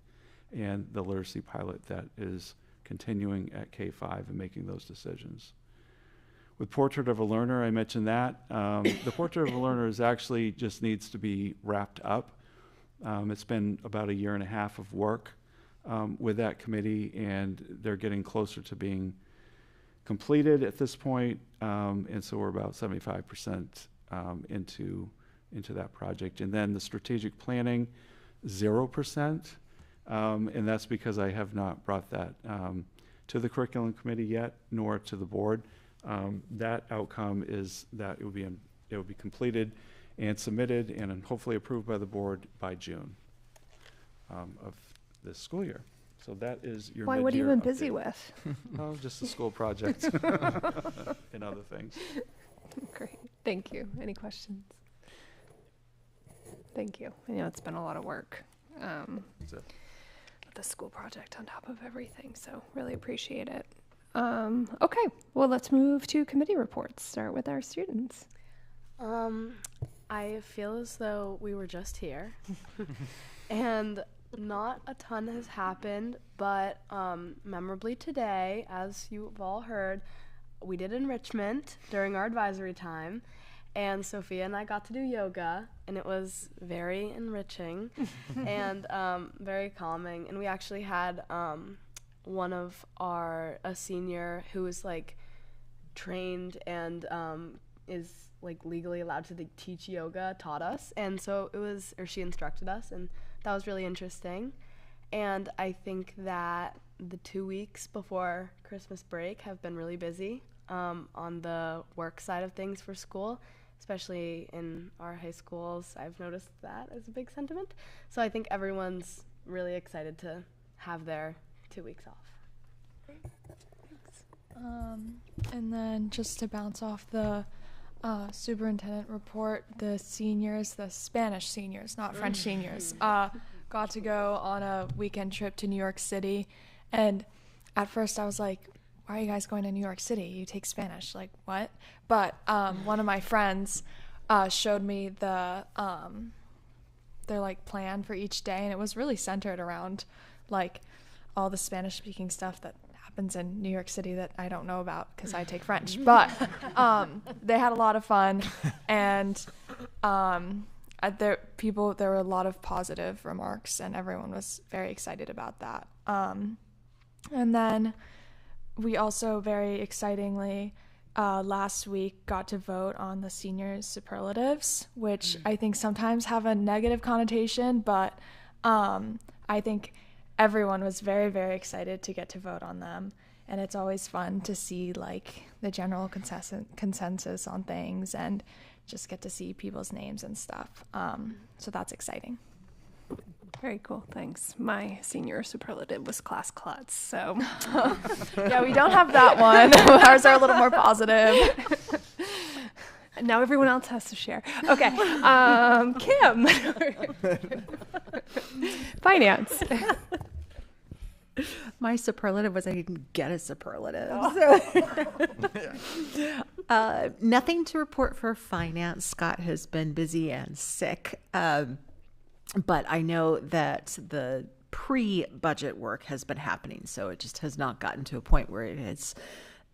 and the literacy pilot that is continuing at K-5 and making those decisions. With Portrait of a Learner, I mentioned that. The Portrait of a Learner actually just needs to be wrapped up. It's been about 1.5 years of work with that committee, and they're getting closer to being completed at this point, and so we're about 75% into that project. And then the strategic planning, 0%, and that's because I have not brought that to the curriculum committee yet, nor to the board. That outcome is that it will be completed and submitted and hopefully approved by the board by June of this school year. So that is your Why, what have you been update. busy with? Oh, just the school project and other things. Great, thank you. Any questions? Thank you. I know it's been a lot of work with the school project on top of everything, so really appreciate it. Okay, well, let's move to committee reports. Start with our students. I feel as though we were just here, and not a ton has happened, but memorably today, as you've all heard, we did enrichment during our advisory time, and Sophia and I got to do yoga, and it was very enriching and very calming. And we actually had one of a senior who was like trained and is like legally allowed to teach yoga, taught us, and so she instructed us, and that was really interesting. And I think that the 2 weeks before Christmas break have been really busy on the work side of things for school, especially in our high schools. I've noticed that as a big sentiment. So I think everyone's really excited to have their 2 weeks off. And then just to bounce off the superintendent report, the seniors, the Spanish seniors, not French seniors, got to go on a weekend trip to New York City. And at first I was like, why are you guys going to New York City? You take Spanish. Like, what? But one of my friends showed me their like plan for each day, and it was really centered around like all the Spanish speaking stuff that happens in New York City that I don't know about because I take French. But they had a lot of fun, and there were a lot of positive remarks, and everyone was very excited about that. And then we also very excitingly last week got to vote on the seniors superlatives, which I think sometimes have a negative connotation, but I think everyone was very, very excited to get to vote on them. And it's always fun to see like the general consensus on things and just get to see people's names and stuff. So that's exciting. Very cool, thanks. My senior superlative was class klutz, so. Yeah, we don't have that one. Ours are a little more positive. Now everyone else has to share. Okay, Kim. Finance. My superlative was I didn't get a superlative. So. Nothing to report for finance. Scott has been busy and sick. But I know that the pre-budget work has been happening, so it just has not gotten to a point where it is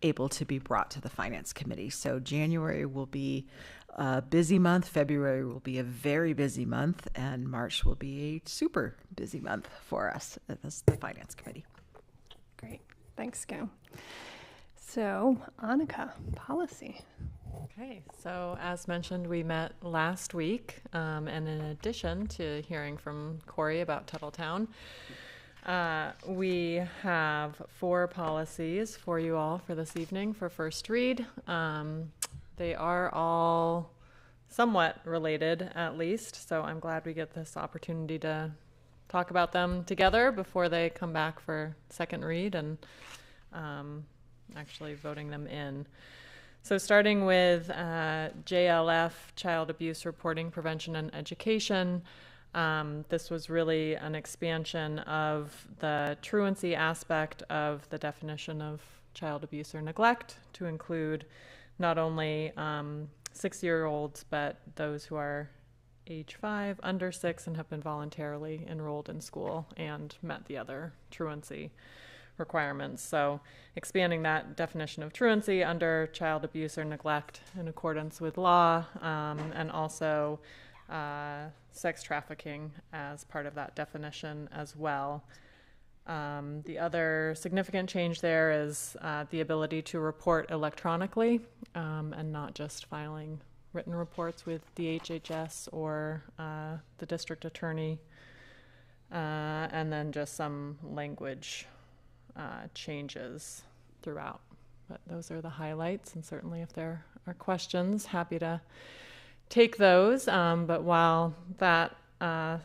able to be brought to the finance committee. So January will be a busy month, February will be a very busy month, and March will be a super busy month for us as the finance committee. Great. Thanks, Kim. So, Annika, policy. Okay, so as mentioned, we met last week, and in addition to hearing from Corey about Tuttletown, we have 4 policies for you all for this evening for first read. They are all somewhat related, at least, so I'm glad we get this opportunity to talk about them together before they come back for second read and actually voting them in. So starting with JLF, Child Abuse Reporting, Prevention, and Education, this was really an expansion of the truancy aspect of the definition of child abuse or neglect to include not only 6-year-olds, but those who are age 5, under 6, and have been voluntarily enrolled in school and met the other truancy requirements. So expanding that definition of truancy under child abuse or neglect in accordance with law, and also sex trafficking as part of that definition as well. The other significant change there is the ability to report electronically and not just filing written reports with DHHS or the district attorney, and then just some language changes throughout. But those are the highlights, and certainly if there are questions, happy to take those. But while that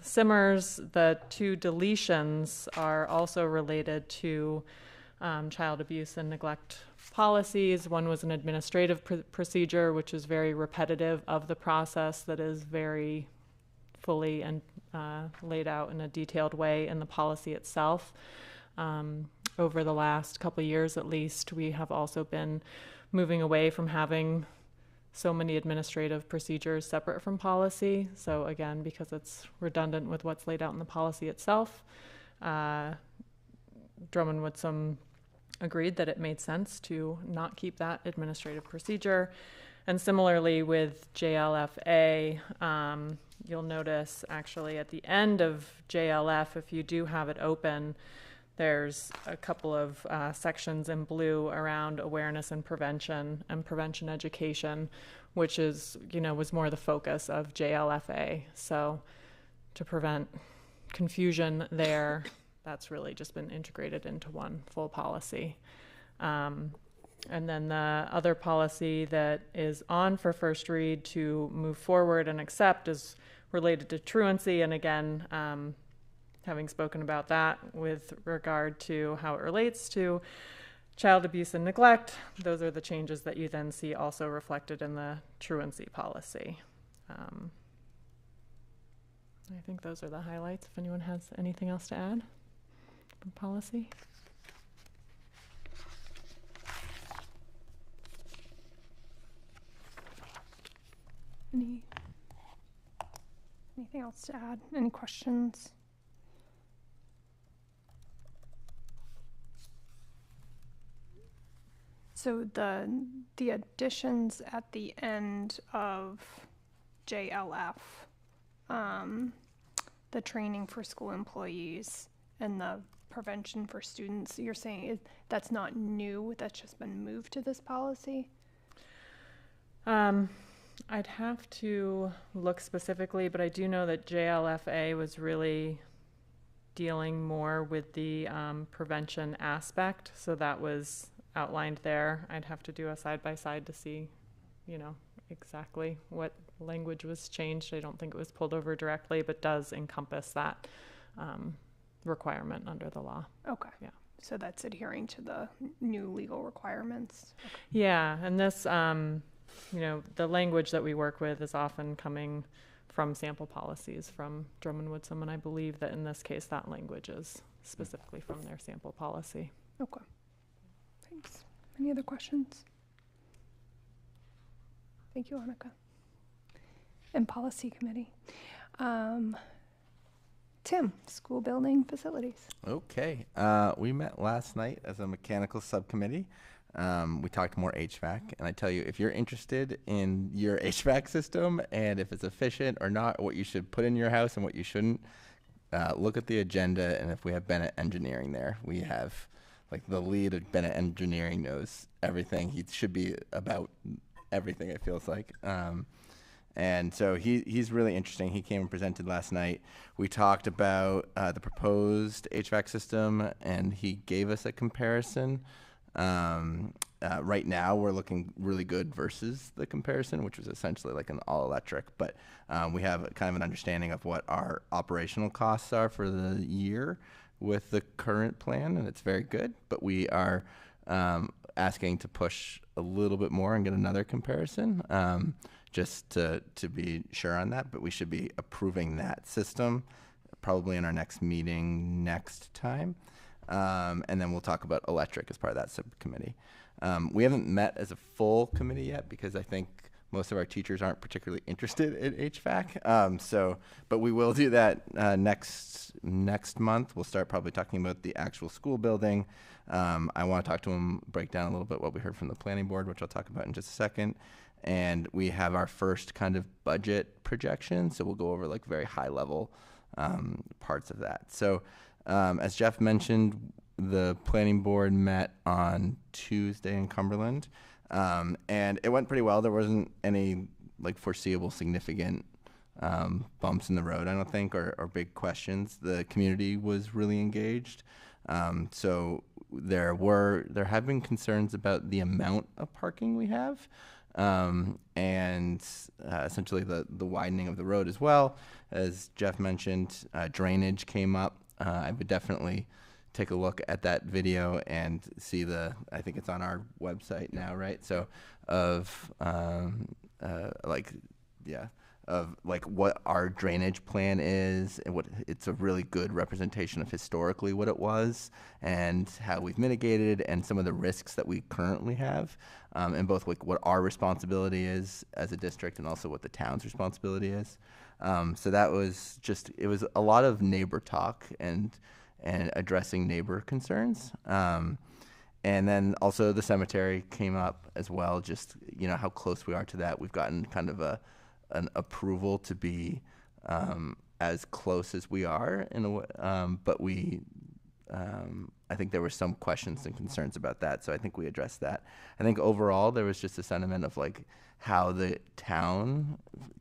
simmers, the 2 deletions are also related to child abuse and neglect policies. One was an administrative procedure, which is very repetitive of the process that is very fully and laid out in a detailed way in the policy itself. Over the last couple of years, at least, we have also been moving away from having so many administrative procedures separate from policy. So again, because it's redundant with what's laid out in the policy itself, Drummond Woodsum agreed that it made sense to not keep that administrative procedure. And similarly with JLFA, you'll notice actually at the end of JLF, if you do have it open, there's a couple of sections in blue around awareness and prevention education, which is, was more the focus of JLFA. So to prevent confusion there, that's really just been integrated into one full policy. And then the other policy that is on for first read to move forward and accept is related to truancy. And again, having spoken about that with regard to how it relates to child abuse and neglect, those are the changes that you then see also reflected in the truancy policy. I think those are the highlights. If anyone has anything else to add from policy. Anything else to add? Any questions? So the additions at the end of JLF, the training for school employees and the prevention for students, you're saying that's not new, that's just been moved to this policy? I'd have to look specifically, but I do know that JLFA was really dealing more with the prevention aspect, so that was outlined there. I'd have to do a side-by-side to see, exactly what language was changed. I don't think it was pulled over directly, but does encompass that requirement under the law. Okay. Yeah. So that's adhering to the new legal requirements. Okay. Yeah, and this, the language that we work with is often coming from sample policies from Drummond Woodsum, and I believe that in this case that language is specifically from their sample policy. Okay. Thanks. Any other questions? Thank you, Annika. And Policy Committee. Tim, school building facilities. Okay. We met last night as a mechanical subcommittee. We talked more HVAC, and I tell you, if you're interested in your HVAC system and if it's efficient or not, what you should put in your house and what you shouldn't, look at the agenda, and if we have Bennett Engineering there, we have, the lead of Bennett Engineering knows everything. He should be about everything, it feels like. And so he's really interesting. He came and presented last night. We talked about the proposed HVAC system, and he gave us a comparison. Right now, we're looking really good versus the comparison, which was essentially like an all-electric. But we have kind of an understanding of what our operational costs are for the year with the current plan, and it's very good. But we are asking to push a little bit more and get another comparison, just to be sure on that. But we should be approving that system probably in our next meeting next time. And then we'll talk about electric as part of that subcommittee. We haven't met as a full committee yet because I think most of our teachers aren't particularly interested in HVAC. But we will do that next month. We'll start probably talking about the actual school building. I want to talk to them, break down a little bit what we heard from the planning board, which I'll talk about in just a second. And we have our first kind of budget projection, so we'll go over very high level parts of that. So as Jeff mentioned, the planning board met on Tuesday in Cumberland, and it went pretty well. There wasn't any foreseeable significant bumps in the road, I don't think, or big questions. The community was really engaged. So there have been concerns about the amount of parking we have, and essentially the widening of the road as well. As Jeff mentioned, drainage came up. I would definitely take a look at that video and see I think it's on our website now, right? So of what our drainage plan is, and it's a really good representation of historically what it was and how we've mitigated and some of the risks that we currently have, and both what our responsibility is as a district and also what the town's responsibility is. So that was it was a lot of neighbor talk and addressing neighbor concerns. And then also the cemetery came up as well, just, how close we are to that. We've gotten kind of an approval to be as close as we are in a way, but I think there were some questions and concerns about that, so I think we addressed that. I think overall there was just a sentiment of how the town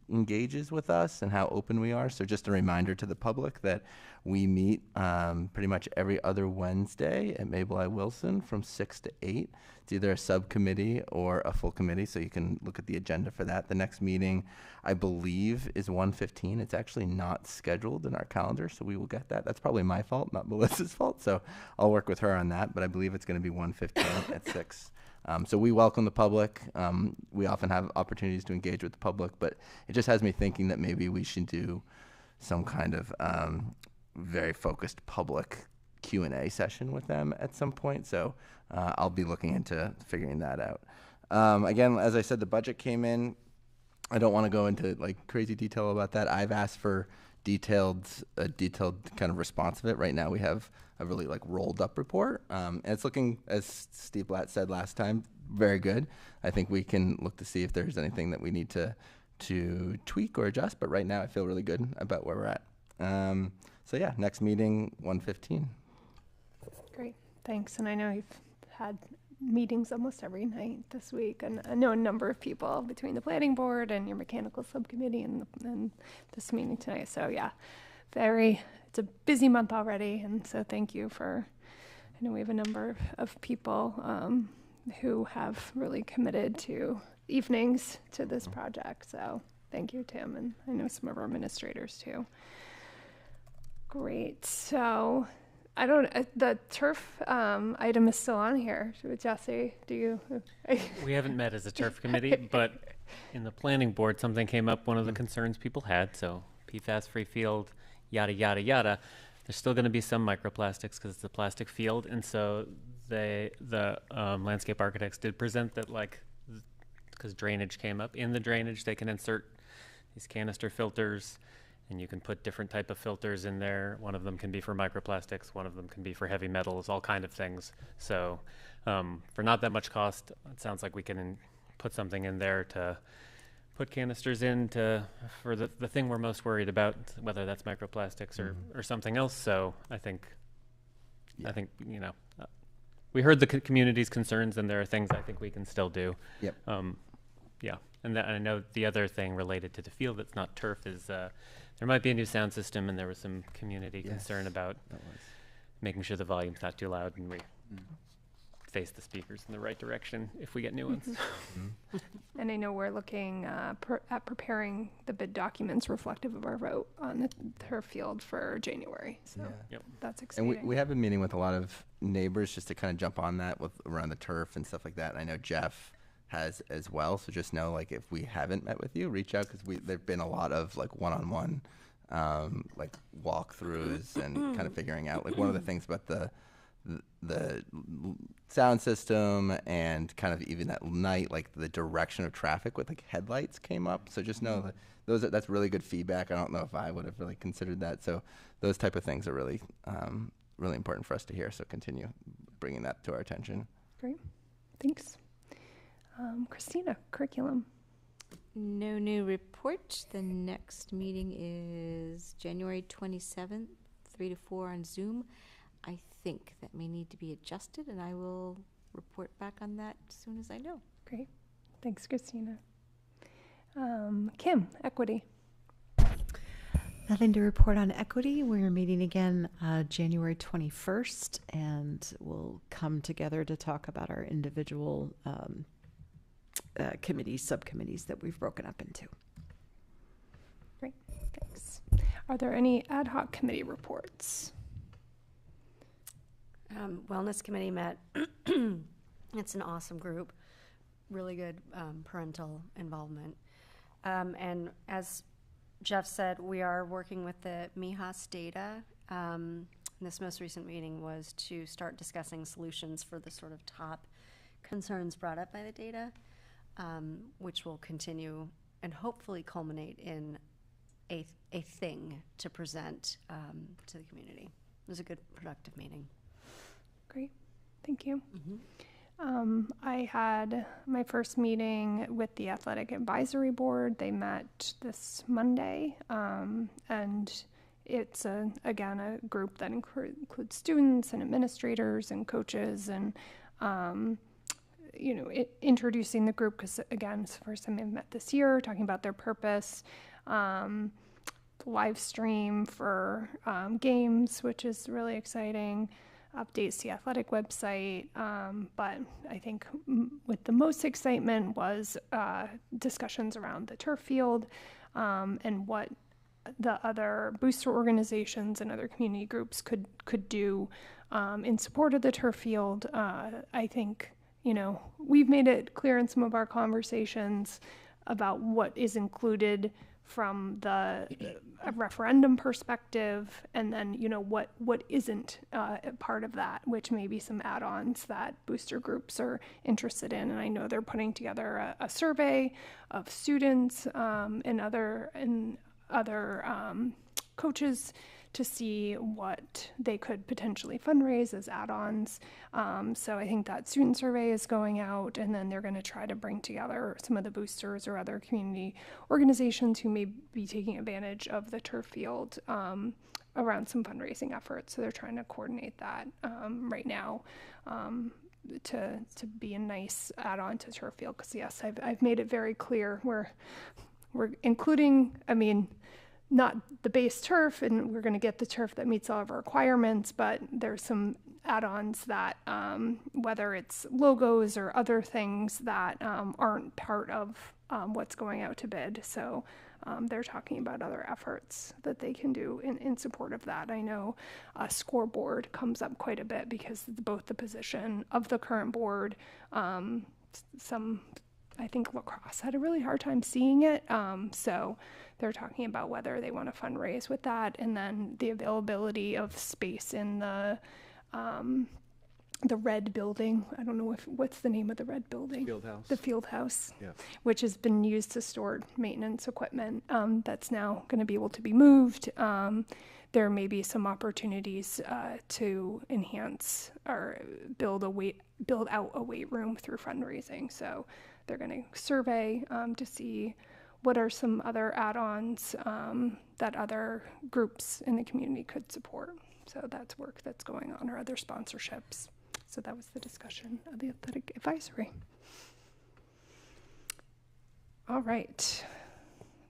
engages with us and how open we are. So just a reminder to the public that we meet pretty much every other Wednesday at Mabel I. Wilson from 6 to 8. It's either a subcommittee or a full committee, so you can look at the agenda for that. The next meeting, I believe, is 1:15. It's actually not scheduled in our calendar, so we will get that. That's probably my fault, not Melissa's fault, so I'll work with her on that, but I believe it's going to be 1:15 at 6. So we welcome the public. We often have opportunities to engage with the public, but it just has me thinking that maybe we should do some kind of very focused public Q&A session with them at some point. So I'll be looking into figuring that out. Again, as I said, the budget came in. I don't want to go into like crazy detail about that. I've asked for a detailed kind of response of it. Right now we have a really like rolled up report. And it's looking, as Steve Blatt said last time, very good. I think we can look to see if there's anything that we need to tweak or adjust, but right now I feel really good about where we're at. So yeah, next meeting, 1:15. Great, thanks. And I know you've had meetings almost every night this week, and I know a number of people between the planning board and your mechanical subcommittee and this meeting tonight. So yeah, it's a busy month already, and so thank you for, I know we have a number of people who have really committed to evenings to this project. So thank you, Tim, and I know some of our administrators too. Great. So the turf item is still on here. Jesse, do you? We haven't met as a turf committee, but in the planning board, something came up, one of the concerns people had. So PFAS-free field, yada, yada, yada. There's still going to be some microplastics because it's a plastic field. And so the landscape architects did present that, like, because drainage came up, in the drainage they can insert these canister filters, and you can put different type of filters in there. One of them can be for microplastics, one of them can be for heavy metals, all kind of things. So for not that much cost, it sounds like we can put something in there to put canisters in for the thing we're most worried about, whether that's microplastics or something else. So I think you know, we heard the community's concerns, and there are things I think we can still do. Yep. Yeah, and I know the other thing related to the field that's not turf is there might be a new sound system, and there was some community concern about making sure the volume's not too loud, and we face the speakers in the right direction if we get new ones. And I know we're looking at preparing the bid documents reflective of our vote on the turf field for January. So that's exciting. And we have been meeting with a lot of neighbors just to kind of jump on that around the turf and stuff like that. And I know Jeff has as well. So just know, like, if we haven't met with you, reach out, because there've been a lot of like one-on-one like walkthroughs and kind of figuring out, like, one of the things about the sound system and kind of even at night, like the direction of traffic with like headlights came up. So just know that that's really good feedback. I don't know if I would have really considered that. So those type of things are really really important for us to hear. So continue bringing that to our attention. Great, thanks. Christina, curriculum. No new report. The next meeting is January 27th, 3 to 4 on Zoom. I think that may need to be adjusted, and I will report back on that as soon as I know. Great. Thanks, Christina. Kim, equity. Nothing to report on equity. We're meeting again January 21st, and we'll come together to talk about our individual committees, subcommittees that we've broken up into. Great, thanks. Are there any ad hoc committee reports? Wellness committee met. It's an awesome group, really good parental involvement. And as Jeff said, we are working with the MIHAS data. This most recent meeting was to start discussing solutions for the sort of top concerns brought up by the data, which will continue and hopefully culminate in a thing to present to the community. It was a good, productive meeting. Great, thank you. I had my first meeting with the Athletic Advisory Board. They met this Monday, and it's, again, a group that includes students and administrators and coaches, and introducing the group, because again, it's the first time they've met this year, talking about their purpose, live stream for games, which is really exciting, updates to the athletic website. But I think with the most excitement was discussions around the turf field and what the other booster organizations and other community groups could do in support of the turf field. I think, we've made it clear in some of our conversations about what is included from the referendum perspective, and then, what isn't part of that, which may be some add-ons that booster groups are interested in. And I know they're putting together a survey of students and other coaches to see what they could potentially fundraise as add-ons. So I think that student survey is going out, and then they're going to try to bring together some of the boosters or other community organizations who may be taking advantage of the turf field around some fundraising efforts. So they're trying to coordinate that right now to be a nice add-on to turf field. Because yes, I've made it very clear we're including, not the base turf, and we're going to get the turf that meets all of our requirements, but there's some add-ons that, whether it's logos or other things that aren't part of what's going out to bid. So they're talking about other efforts that they can do in support of that. I know a scoreboard comes up quite a bit because both the position of the current board, I think lacrosse had a really hard time seeing it. So they're talking about whether they want to fundraise with that, and then the availability of space in the red building. I don't know what's the name of the red building? Field house. The field house, yeah. Which has been used to store maintenance equipment. That's now going to be able to be moved. There may be some opportunities to enhance or build out a weight room through fundraising. So they're going to survey to see what are some other add-ons that other groups in the community could support. So that's work that's going on, or other sponsorships. So that was the discussion of the athletic advisory. All right.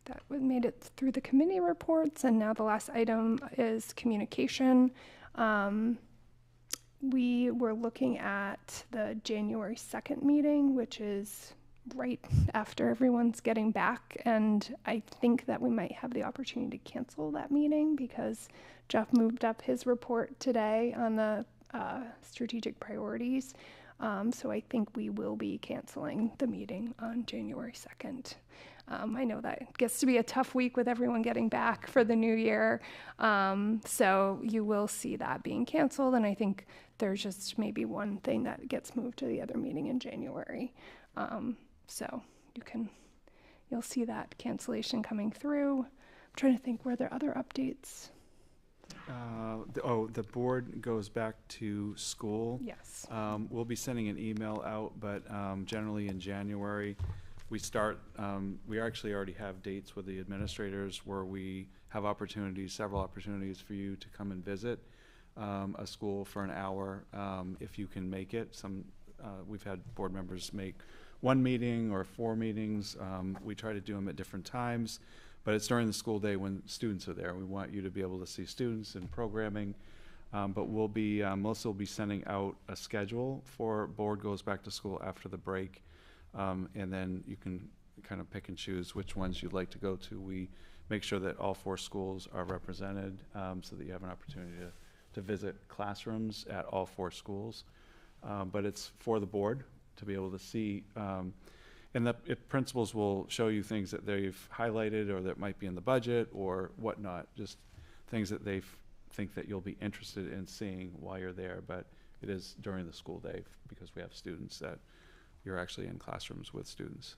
That made it through the committee reports, and now the last item is communication. We were looking at the January 2nd meeting, which is right after everyone's getting back, and I think that we might have the opportunity to cancel that meeting because Jeff moved up his report today on the strategic priorities. So I think we will be canceling the meeting on January 2nd. I know that gets to be a tough week with everyone getting back for the new year. So you will see that being canceled, and I think there's just maybe one thing that gets moved to the other meeting in January. So you'll see that cancellation coming through. I'm trying to think, were there other updates? The board goes back to school. Yes. We'll be sending an email out, but generally in January, we start, we actually already have dates with the administrators where we have several opportunities for you to come and visit a school for an hour if you can make it. We've had board members make one meeting or 4 meetings. We try to do them at different times, but it's during the school day when students are there. We want you to be able to see students and programming, but Melissa will be sending out a schedule for board goes back to school after the break, and then you can kind of pick and choose which ones you'd like to go to. We make sure that all 4 schools are represented so that you have an opportunity to visit classrooms at all 4 schools, but it's for the board to be able to see, and the principals will show you things that they've highlighted or that might be in the budget or whatnot, just things that they think that you'll be interested in seeing while you're there. But it is during the school day because we have students that you're actually in classrooms with students.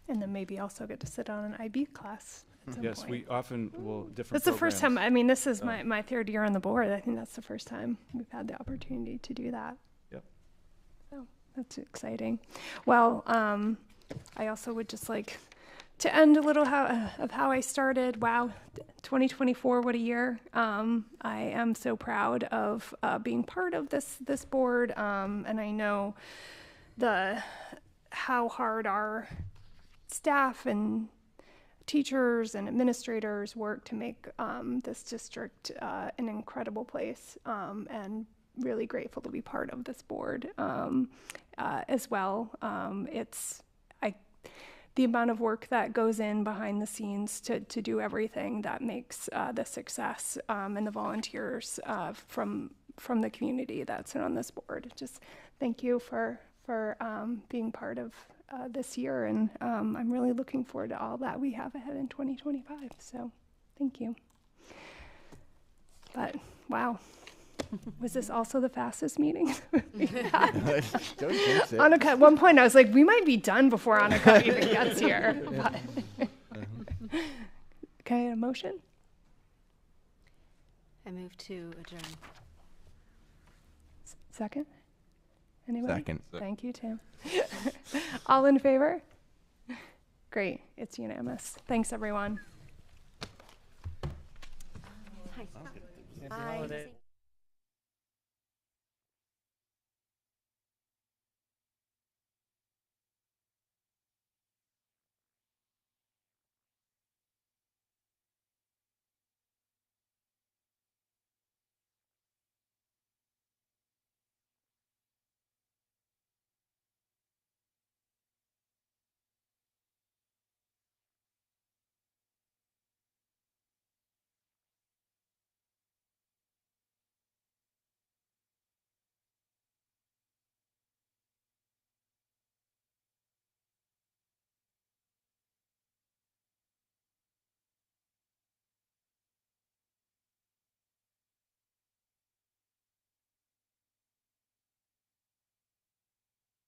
And then maybe also get to sit on an IB class at some yes, point. we often will different That's the first time. programs. This is my 3rd year on the board. I think that's the first time we've had the opportunity to do that. Yep. So that's exciting. Well, I also would just like to end a little of how I started. Wow, 2024, what a year. I am so proud of being part of this board, and I know how hard our staff and teachers and administrators work to make this district an incredible place, and really grateful to be part of this board as well. The amount of work that goes in behind the scenes to do everything that makes the success, and the volunteers from the community that's on this board. Just thank you for being part of this year, and I'm really looking forward to all that we have ahead in 2025. So thank you. But wow. Was this also the fastest meeting? Don't jinx it. Annika, at one point I was like, we might be done before Annika even gets here. But can I get a motion? I move to adjourn. Second? Anybody? Second. Thank you, Tim. All in favor? Great. It's unanimous. Thanks, everyone. Hi. Happy holidays.